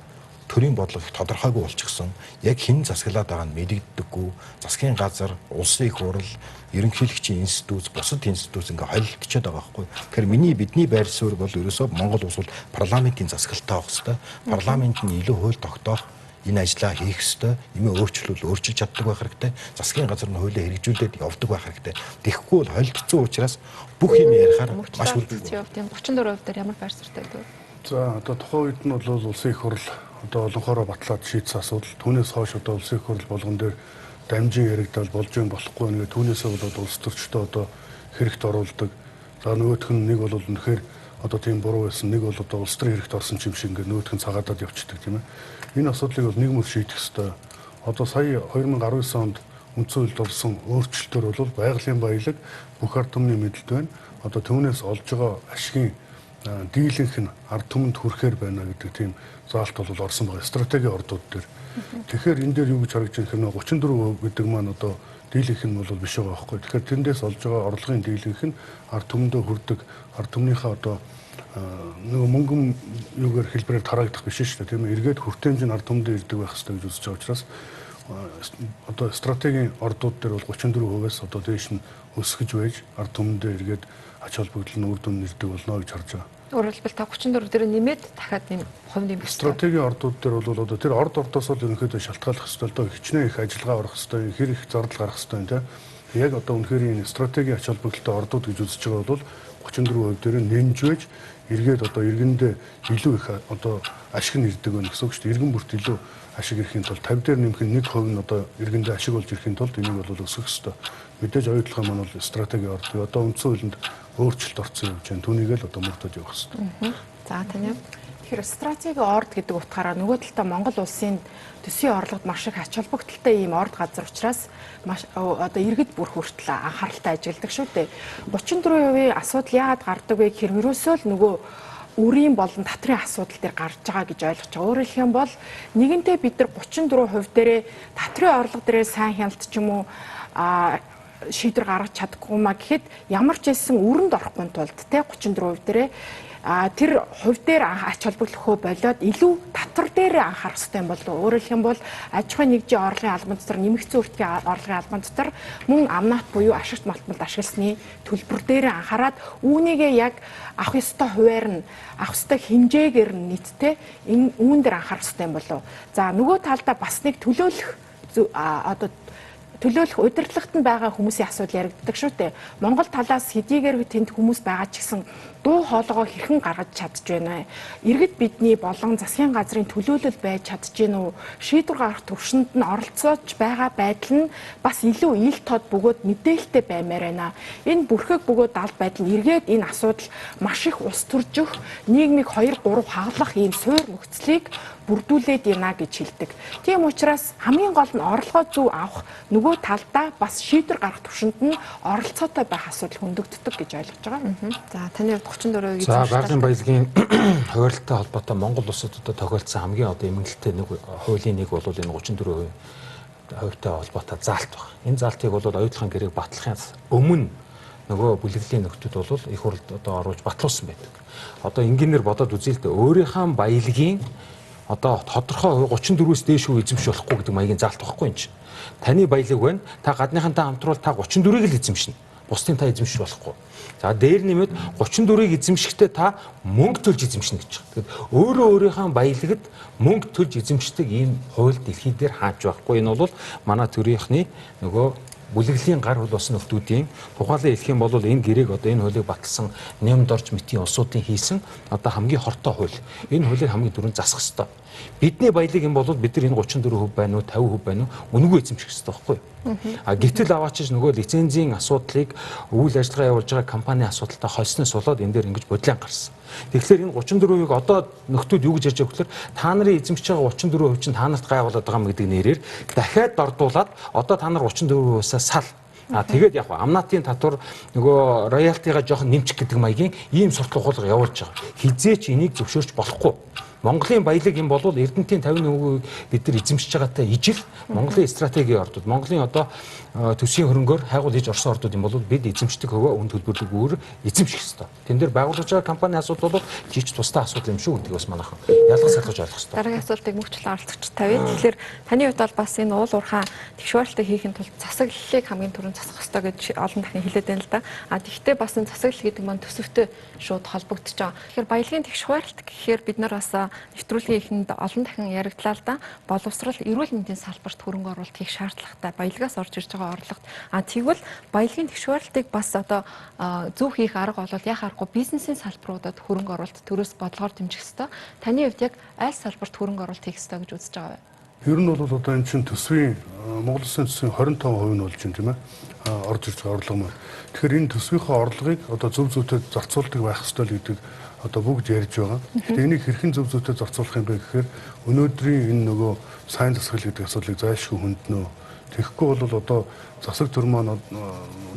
D: төрийн бодлого их тодорхойгүй болчихсон. Яг хэн засаглаад байгаа нь мэдэгддэггүй. Засгийн газар, улсын их хурал, ерөнхийлөгчийн институт, бусад институт ингээ холилдчиход байгаа байхгүй. Тэгэхээр бидний байр суурь бол ерөөсөө Монгол улс бол парламентын засаглалтай байх хэвээр. Парламент нь илүү хууль тогтоох энэ ажлаа хийх ёстой, нэмээ өөрчилж чаддаг байх хэрэгтэй. Засгийн газар нь хуулиа хэрэгжүүлээд явдаг байх хэрэгтэй. Тэгэхгүй бол холилдсон учраас бүх юм ярихаар маш үлдээ.
A: 34% дээр ямар байр суурьтай байдаг вэ?
E: За одоо тухайн үед нь бол улсын их хурал одоо олонхороо батлаад шийдсэн асуудал. Түүнээс хойш одоо улсын их хурал болгон дээр дамжин яригдал болж юм болохгүй нэгэ түүнээсээ болоод улс төрчдөө одоо хэрэгт оруулдаг. За нөгөөх нь нэг бол үнэхээр одоо тийм буруу байсан. Нэг бол одоо улс төрийн хэрэгт орсон юм шиг ингээд нөгөөх нь цагаадад явчихдаг тийм ээ. Энэ асуудлыг бол нэг мөр шийдэх ёстой. Одоо сая 2019 онд үндсэн хуульд орсон өөрчлөлтөөр бол байгалийн баялаг бүх ард түмний мэдэлд байна. Одоо түүнээс олж байгаа ашигын дийлэнх нь ард түмэнд хүрэхээр байна гэдэг тийм заалт бол орсон байгаа стратегийн ордууд дээр. Тэгэхээр энэ дээр юу гэж харагдаж байна гэхээр 34% гэдэг маань одоо дийлэнх нь бол биш байгаа байхгүй. Тэгэхээр тэндээс олж байгаа орлогын дийлэнх нь ард түмэндээ хүрдэг ард түмнийхээ одоо нөгөө мөнгөн юугаар хэлбэрээр тараагдах биш шүү дээ тийм ээ. Эргээд хүртээмж нь ард түмэндээ ирдэг байх хэрэгтэй гэж үзэж байгаа учраас одоо стратегийн ордууд дээр бол 34%-аас одоо дээш нь өсгөж байж ард түмэндээ эргээд ач холбогдол нь үр дүн нэрдэг болно гэж харж байгаа.
A: Өөрөөр хэлбэл та 34 дээр нэмээд дахиад нэм хувь нэмэх хэрэгтэй.
E: Стратегийн ордууд дээр бол одоо тэр ордоос бол ерөнхийдөө шалтгааллах хэрэгтэй л доо хичнээн их ажиллагаа орох хэрэгтэй, хэр их зардал гарах хэрэгтэй тийм. Яг одоо үнэхээр энэ стратегийн ач холбогдолтой ордууд гэж үзэж байгаа бол 34% дээр нэмж байж эргээд одоо иргэндээ илүү их одоо ашиг нь ирдэг байх гэсэн үг шүү дээ. Иргэн бүрт илүү ашиг ирэхийн тулд 50 дээр нэмэх нь 1% нь одоо иргэндээ ашиг болж ирэхийн тулд энийг бол өсгөх хэрэгтэй. Мэдээж оюутлага маань бол стратегийн орд. Одоо үндсэн хуулинд өөрчлөлт орсон юм чинь түүнийг л одоо мөрдөж явах хэрэгтэй.
A: За тань.
C: Тэгэхээр стратегийн орд гэдэг утгаараа нөгөө талдаа Монгол улсын төсвийн орлогод маш их ач холбогдолтой ийм орд газар учраас маш одоо иргэд бүр хүртэл анхааралтай ажилладаг шүү дээ. 34% асуудал яагаад гардаг вэ гэхээр ерөөсөө л нөгөө үрийн болон татрын асуудал дээр гарч байгаа гэж ойлгож байгаа. Өөрөөр хэлэх юм бол нэгэнтээ бид нар 34% дээрээ татрын орлого дээрээ сайн хяналт ч юм уу шийдвэр гаргаж чадахгүй маа гэхэд ямар ч хэлсэн өрөнд орохгүй тулд те 34% дээрээ тэр хувь дээр ач холбогдохоо болоод илүү татвар дээр анхаарах хэрэгтэй юм болов. Өөрөөр хэлэх юм бол аж ахуйн нэгжийн орлогын албан дотор нэмэгдсэн үртгийн орлогын албан дотор мөн амнат буюу ашигт малтмалд ашигласны төлбөр дээр анхаарад үүнийгээ яг авах ёстой хуваар нь авах ёстой хэмжээгээр нь нийтдээ үүн дээр анхаарах хэрэгтэй юм болов. За нөгөө талдаа бас нэг төлөөлөх удирдлагт нь байгаа хүмүүсийн асуудал яригддаг шүү дээ. Монгол талаас хэдийгээр тэнд хүмүүс байгаа ч гэсэн дуу хоолойгоо хэрхэн гаргаж чадж байна. Иргэд бидний болон засгийн газрын төлөөлөл байж чадж гин үү? Шийдвэр гаргах төвшөнд нь оролцож байгаа байдал нь бас илүү ил тод бөгөөд мэдээлэлтэй баймаар байна. Энэ бүрхэг бөгөөд далд байдал нь эргээд энэ асуудал маш их ус төржих нийгмийг 2-3 хаглах ийм суур нөхцөлийг бүрдүүлээд ийна гэж хэлдэг. Тийм учраас хамгийн гол нь орлогоо зөв авах нөгөө талдаа бас шийдвэр гаргах төвшөнд нь оролцоотой байх асуудал хөндөгддөг гэж ойлгож байгаа.
A: За таны хувьд 34%-ийг
B: За байгалийн баялагын хуваарилалттай холбоотой Монгол улсад одоо тохиолдсон хамгийн одоо эмгэнэлтэй нэг хуулийн нэг бол энэ 34% хувьтай холбоотой заалт байна. Энэ заалтыг бол оюутлахын гэрээг батлахаас өмнө нөгөө бүлэглэлийн нөхдөд бол их хурлд одоо оруулж батлуулсан байдаг. Одоо энгийнээр бодоод үзье л дээ. Өөрийнхөө баялагын одоо тодорхой 34-өөс дээш үе эзэмших болохгүй гэдэг маягийн заалт байхгүй юм чинь. Таны баялаг байна. Та гадныхантай хамтруул та 34-ыг л эзэмшнэ. Бусдын та эзэмших болохгүй. За дээр нэмээд 34-ыг эзэмшихдээ та мөнгө төлж эзэмшнэ гэж байна. Тэгэхээр өөрийнхөө баялагад мөнгө төлж эзэмшдэг ийм хууль дэлхийд дээр хааж байхгүй. Энэ бол манай төрийнхний нөгөө бүлэглэлийн гар хөл болсон нөхдүүдийн тухайлан хэлэх юм бол энэ гэрээг одоо энэ хуулийг баталсан нямд орж мэтийн улсуудын хийсэн одоо хамгийн хортой хууль. Энэ хуулийг хамгийн дөрөнд засах ёстой. Бидний баялаг юм бол бид нар энэ 34% байна уу 50% байна уу үнэгүй эзэмших ёстой байхгүй юу? А гэтэл аваачиж нөгөө лицензийн асуудлыг үйл ажиллагаа явуулж байгаа компани асуудалтай холсноос болоод энэ дээр ингэж бодлон гарсан. Тэгэхээр энэ 34%-ийг одоо нөхдүүд юу гэж ярьж байгаа гэхээр та нарын эзэмшиж байгаа 34% чинь та нарт гайвуулаад байгаа юм гэдэг нэрээр дахиад дордуулаад одоо та нар 34%-аас сал. Тэгээд яг амнатын татвар нөгөө роялтигаа жоохон нэмчих гэдэг маягийн ийм суртал ухуулга явуулж байгаа. Хизээч энийг зөвшөөрч болохгүй. Монголын баялаг юм бол Эрдэнэтийн 50% бид нар эзэмшиж байгаатай ижил Монголын стратегийн ордууд, Монголын одоо төсвийн хөрөнгөөр хайгуул хийж орсон ордууд юм бол бид эзэмшдэг хөвөө үн төлбөрлөг өөр эзэмших ёстой. Тэн дээр байгуулж байгаа компани асуудал бол жиж тусдаа асуудал юм шүү гэдэг бас манайхан ялгаж салгаж ойлгох ёстой.
A: Дараагийн асуултыг мөхчлэн оролцогч тавь. Тэгэхээр таны хувьд бол бас энэ уул уурхай тэгш хуваарилалтыг хийхин тулд засаглалыг хамгийн түрүүнд засах ёстой гэж олон дахин хэлээд байна л да. Тэгэхдээ бас энэ засаглал гэдэг маань төсөвтэй шууд холбогдож байгаа. Тэгэхээр баялагын тэгш хуваарилт гэхээр бид нар бас нэвтрүүлгийн эхэнд олон дахин яригдлаа л да. Боловсрал, эрүүл мэндийн салбарт хөрөнгө оруулалт хийх шаардлагатай. Баялагаас орж ирж байгаа орлогот. Тэгвэл баялагын тэгш хуваарилтыг бас одоо зөв хийх арга бол яах аргагүй бизнесийн салбаруудад хөрөнгө оруулалт төрөөс бодлогоор дэмжих ёстой. Таны хувьд яг аль салбарт хөрөнгө оруулалт хийх ёстой гэж үзэж байгаа вэ?
E: Ер нь бол одоо энэ чинь төсвийн Монгол Улсын төсвийн 25% нь болж байна тийм ээ. Орж ирж байгаа орлого маань. Тэгэхээр энэ төсвийнхөө орлогыг одоо зөв зөвтэй зарцуулдаг байх ёстой л гэдэг одоо бүгд ярьж байгаа. Гэхдээ энийг хэрхэн зөв зөвтэй зарцуулах юм бэ гэхээр өнөөдрийн энэ нөгөө сайн засаглал гэдэг асуудлыг зайлшгүй хөндлөнө. Тэгэхгүй бол одоо засаг төр маань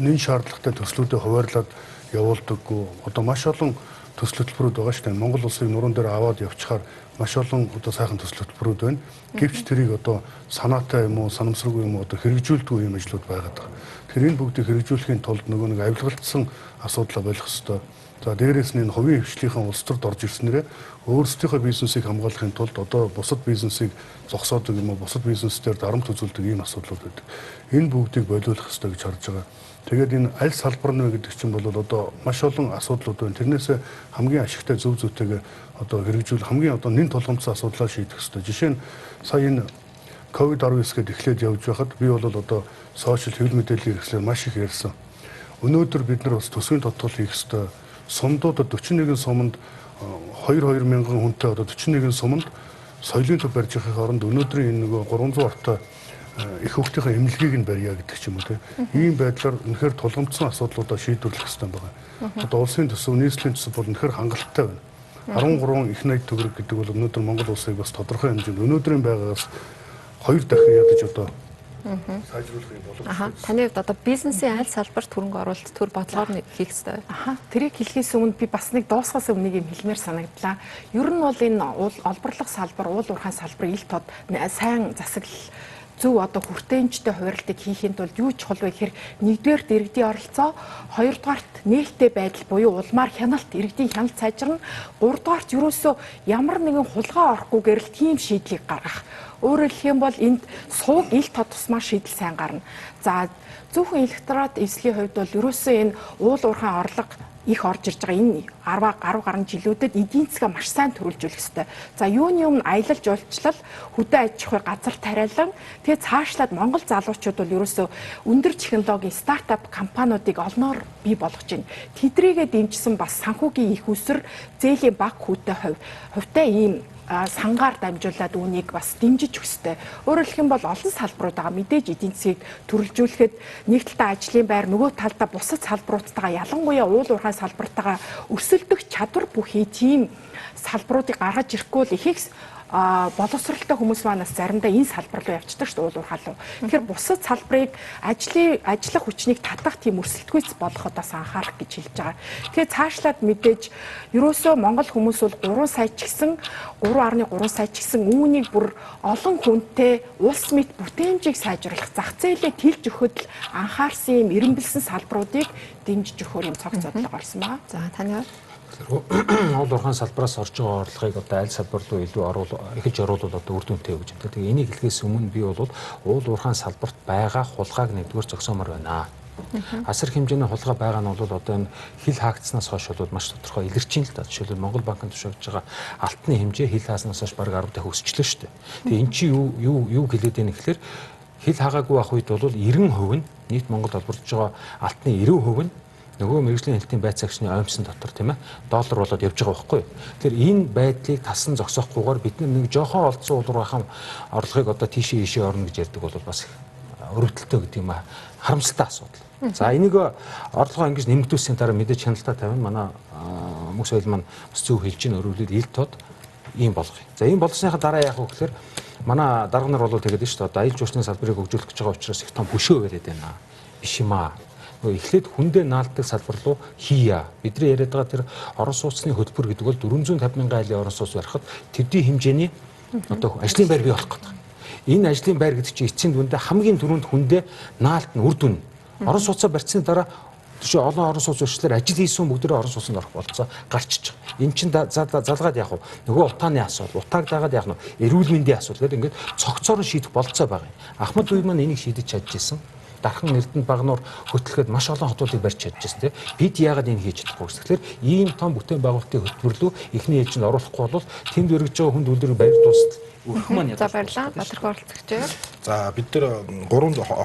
E: нэн шаардлагатай төслүүдэд хуваарлаад явуулдаггүй. Одоо маш олон төсөл хөтөлбөрүүд байгаа шүү дээ. Монгол улсыг нуруунд дээр аваад явчихаар маш олон одоо сайхан төсөл хөтөлбөрүүд байна. Гэвч тэрийг одоо санаатай юм уу, санамсаргүй юм уу одоо хэрэгжүүлдэггүй юм ажлууд байгаад байгаа. Тэгэхээр энэ бүгдийг хэрэгжүүлэхийн тулд нөгөө нэг авилгалтсан асуудлаа болох ёстой. За дээрээс нь энэ хувийн хвшлийнхэн улс төрд орж ирснээрээ өөрсдийнхөө бизнесийг хамгаалахын тулд одоо бусад бизнесийг зогсоодог юм уу, бусад бизнесээр дарамт үзүүлдэг ийм асуудлууд байдаг. Энэ бүгдийг болиулах ёстой гэж харж байгаа. Тэгээд энэ аль салбар нь вэ гэдэг чинь бол одоо маш олон асуудлууд байна. Тэрнээс хамгийн ашигтай зөв зүйтэйгээ одоо хэрэгжүүл хамгийн одоо нэн тулгамдсан асуудлаа шийдэх ёстой. Жишээ нь сая энэ COVID-19 гээд эхлээд явж байхад би бол одоо сошиал хэвлэл мэдээллийн хэрэгслээр маш их ярьсан. Өнөөдөр бид нар бас төсвийн тодтол хийх ёстой. Сумдуудад 41 суманд 2-2 мянган хүнтэй одоо 41 суманд соёлын төв барьж байхын оронд өнөөдрийн энэ нөгөө 300 ортой их хүүхдийн эмнэлгийг нь барья гэдэг ч юм уу тийм. Ийм байдлаар үнэхээр тулгамдсан асуудлуудаа шийдвэрлэх хэрэгтэй байна. Одоо улсын төсөв, нийслэлийн төсөв бол үнэхээр хангалттай байна. 13 их найд төгрөг гэдэг бол өнөөдөр Монгол улсыг бас тодорхой хэмжээнд өнөөдрийн байгаагаас 2 дахин ядаж одоо сайжруулахын боломжтой.
A: Таны хувьд одоо бизнесийн аль салбарт хөрөнгө оруулалт төр бодлогоор хийх ёстой.
C: Тэрийг хэлхээс өмнө би бас нэг дуусгаас өмнө нэг юм хэлмээр санагдлаа. Ер нь бол энэ олборлох салбар, уул уурхай салбар ил тод сайн засаглал зөв одоо хүртээмжтэй хуваарилтыг хийхин тулд юу чухал вэ гэхээр нэгдүгээр иргэдийн оролцоо, хоёрдугаарт нээлттэй байдал буюу улмаар хяналт, иргэдийн хяналт сайжирна, гуравдугаарт ерөөсөө ямар нэгэн хулгай орохгүйгээр л тийм шийдлийг гаргах. Өөрөөр хэлэх юм бол энд сууг ил тод тусмаар шийдэл сайн гарна. За зөвхөн электорат эвслийн хувьд бол ерөөсөө энэ уул уурхай орлого их орж ирж байгаа энэ 10 гаруй жилүүдэд эдийн засгаа маш сайн төрүүлжүүлэх ёстой. За юуны өмнө аялал жуулчлал, хөдөө аж ахуй газар тариалан тэгээ цаашлаад Монгол залуучууд бол ерөөсөө өндөр технологийн стартап компаниудыг олноор бий болгож байна. Тэдрийгээ дэмжсэн бас санхүүгийн их усэр, зээлийн баг хүүтэй хувьтай ийм сангаар дамжуулаад үүнийг бас дэмжиж өстэй. Өөрөөр хэлэх юм бол олон салбарууд байгаа. Мэдээж эдийн засгийг төрөлжүүлэхэд нэг талдаа ажлын байр, нөгөө талдаа бусад салбаруудтайгаа ялангуяа уул уурхай салбартайгаа өрсөлдөх чадвар бүхий тийм салбаруудыг гаргаж ирэхгүй л ихэнх боловсралтай хүмүүс манаас заримдаа энэ салбар руу явцдаг шүү дээ, уул уурхай руу. Тэгэхээр бусад салбарыг ажиллах хүчнийг татах тийм өрсөлдөхүйц болгохоос анхаарах гэж хэлж байгаа. Тэгэхээр цаашлаад мэдээж ерөөсөө Монгол хүмүүс бол 3 сая ч гэсэн 3.3 сая ч гэсэн үүнийг бүр олон хүнтэй улс мэт бүтээмжийг сайжруулах, зах зээлээ тэлж өгөхөд л анхаарсан юм эренбэлсэн салбаруудыг дэмжиж өгөхөр юм цогц бодлого орсон байгаа.
A: За таны
B: уул уурхайн салбараас орж байгаа орлогыг одоо аль салбар руу илүү эхэлж оруулах одоо үр дүнтэй гэж байна. Тэгээ энийг хэлхээс өмнө би бол уул уурхайн салбарт байгаа хулгайг нэгдүгээр зогсоомор байна. Асар хэмжээний хулгай байгаа нь бол одоо энэ хил хаагдсанаас хойш бол маш тодорхой илэрч ин л да. Жишээлбэл Монгол банкнд тушааж байгаа алтны хэмжээ хил хааснаас хойш бараг 10 дахин өсчлөө шүү дээ. Тэгээ эн чинь юу хэлээд байна гэхээр хил хаагаагүй ах үед бол 90% нь нийт Монгол олборлож байгаа алтны 90% нь нөгөө мэрэгжлийн хэлтийн байцаагчны оймсон дотор тийм ээ доллар болоод явж байгаа байхгүй. Тэгэхээр энэ байдлыг тасан зогсоохгүйгээр бид нэг жоохон олдсон уулуурхайн орлогыг одоо тийшээ ийшээ орно гэж ярьдаг бол бас өрөвдөлтөө гэдэг юм аа харамсалтай асуудал. За энийг орлогоо ингэж нэмэгдүүлсийн дараа мэдээж хяналтаа тавина. Манай мөс соёл маань бас зөв хэлж ийн өрөвлөд ил тод ийм болгоё. За ийм болгосныхаа дараа яах вэ гэхээр манай дарга нар бол тэгээд нь шүү дээ одоо аялал жуулчны салбарыг хөгжүүлэх гэж байгаа учраас их том хөшөө яриад байна. Биш юм аа. Эхлээд хүндээ наалдаг салбар руу хийя. Бидний яриад байгаа тэр орон сууцны хөтөлбөр гэдэг бол 450 мянган айлын орон сууц барихад төдий хэмжээний одоо ажлын байр бий болох гэдэг. Энэ ажлын байр гэдэг чинь эцсийн дүндээ хамгийн түрүүнд хүндээ наалт нь үр дүн. Орон сууцаа барьсны дараа тийш олон орон сууц өрчлөөр ажил хийсэн бүгдээ орон сууцнд орох болцоо гарчиж байгаа. Энд чинь залгаад яах вэ? Нөгөө утааны асуудал, утааг дагаад яах нь эрүүл мэндийн асуудал гэдэг ингээд цогцоор шийдэх болцоо байгаа юм. Ахмад бие маань энийг шийдэж чадчихсан. Дархан Эрдэнэт багнуур хөтлөхөд маш олон хотуудыг барьж чадчихсан тийм. Бид яагаад энэ хийж чадахгүй вэ? Тэгэхээр ийм том бүтээн байгуулалтын хөтөлбөрлөө эхний ээлжинд оруулахгүй бол тэнд өргөж байгаа хүнд үлдэрийг барьж дуустал. Өрх маань
A: ядаж. За баярлалаа. Батархой оролцогчдоо.
D: За бид нар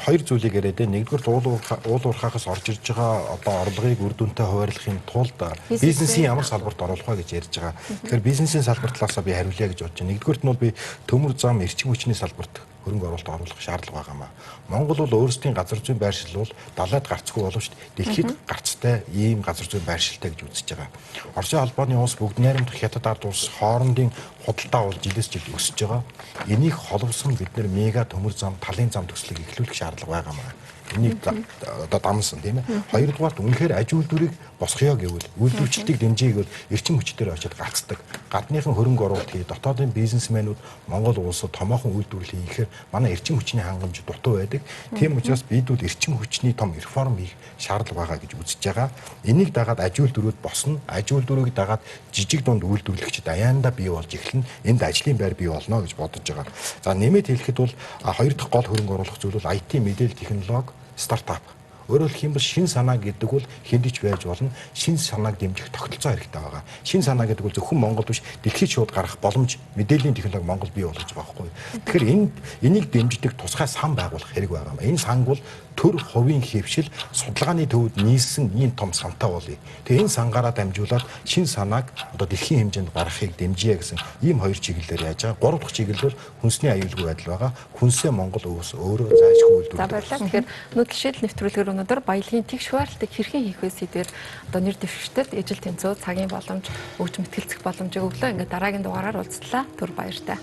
D: хоёр зүйлийг яриад байна. Нэгдүгээр уул уурхайхаас орж ирж байгаа одоо орлогыг үр дүнтэй хуваарлахын тулд бизнесийн ямар салбарт оруулах вэ гэж ярьж байгаа. Тэгэхээр бизнесийн салбар талаасаа би хариулъя гэж бодож байна. Нэгдүгээрт нь бол би төмөр зам эрчим хүчний салбарт хөрөнгө оруулалт оруулах шаардлага байгаамаа. Монгол бол өөрсдийн газар зүйн байршил бол далайд гарцгүй боловч дэлхийд гарцтай ийм газар зүйн байршилтай гэж үзэж байгаа. Оросын холбооны улс бүгд найрамдах хятад ард улс хоорондын худалдаа бол жилээс жилд өсөж байгаа. Энийг холбосон бид нэр мега төмөр зам, талын зам төслийг эхлүүлэх шаардлага байгаамаа. Энийг одоо дамсан тийм ээ. Хоёрдугаарт үнэхээр аж үйлдвэрийг босгоё гэвэл үйлдвэрчдийг дэмжиж гэвэл эрчим хүчээр очиод гацдаг. Гадныхан хөрөнгө оруулалт хий, дотоодын бизнесмэнүүд Монгол улсад томоохон үйлдвэрлэл хийхээр манай эрчим хүчний хангамж дутуу байдаг. Тийм учраас бид бол эрчим хүчний том реформ хийх шаардлага байгаа гэж үзэж байгаа. Энийг дагаад аж үйлдвэрүүд босно. Аж үйлдвэрийг дагаад жижиг дунд үйлдвэрлэгчид аяанда бий болж эхэлнэ. Энд ажлын байр бий болно гэж бодож байгаа. За нэмээд хэлэхэд бол хоёр дахь гол хөрөнгө оруулах зүйл бол IT мэдээлэл технологи стартап. Өөрөөр хэлэх юм бол шин санаа гэдэг бол хэдийч байж болно. Шин санааг дэмжих тогтолцоо хэрэгтэй байгаа. Шин санаа гэдэг бол зөвхөн Монгол биш, дэлхийд шууд гарах боломж мэдээллийн технологи Монгол бий болгож байгаа байхгүй. Тэгэхээр энийг дэмждэг тусгай сан байгуулах хэрэг байгаа юм. Энэ сан бол төр хувийн хэвшил судалгааны төвд нийлсэн ийм том сантай болъё. Тэгээ энэ сангаараа дамжуулаад шин санааг одоо дэлхийн хэмжээнд гаргахыг дэмжийе гэсэн ийм хоёр чиглэлээр яаж байгаа. Гурав дахь чиглэл бол хүнсний аюулгүй байдал байгаа. Хүнсээ Монгол өвс өөрөө заашгүй үйлдвэрлэдэг.
A: За баярлалаа. Тэгэхээр нүүдэлшил нэвтрүүлгээр өнөөдөр баялагын тэгш хуваарилалтыг хэрхэн хийх вэ сэдвээр одоо нэр дэвшигчдэд ижил тэнцүү цагийн боломж өгч мэтгэлцэх боломжийг өглөө. Ингээд дараагийн дугаараар уулзлаа. Түр баяртай.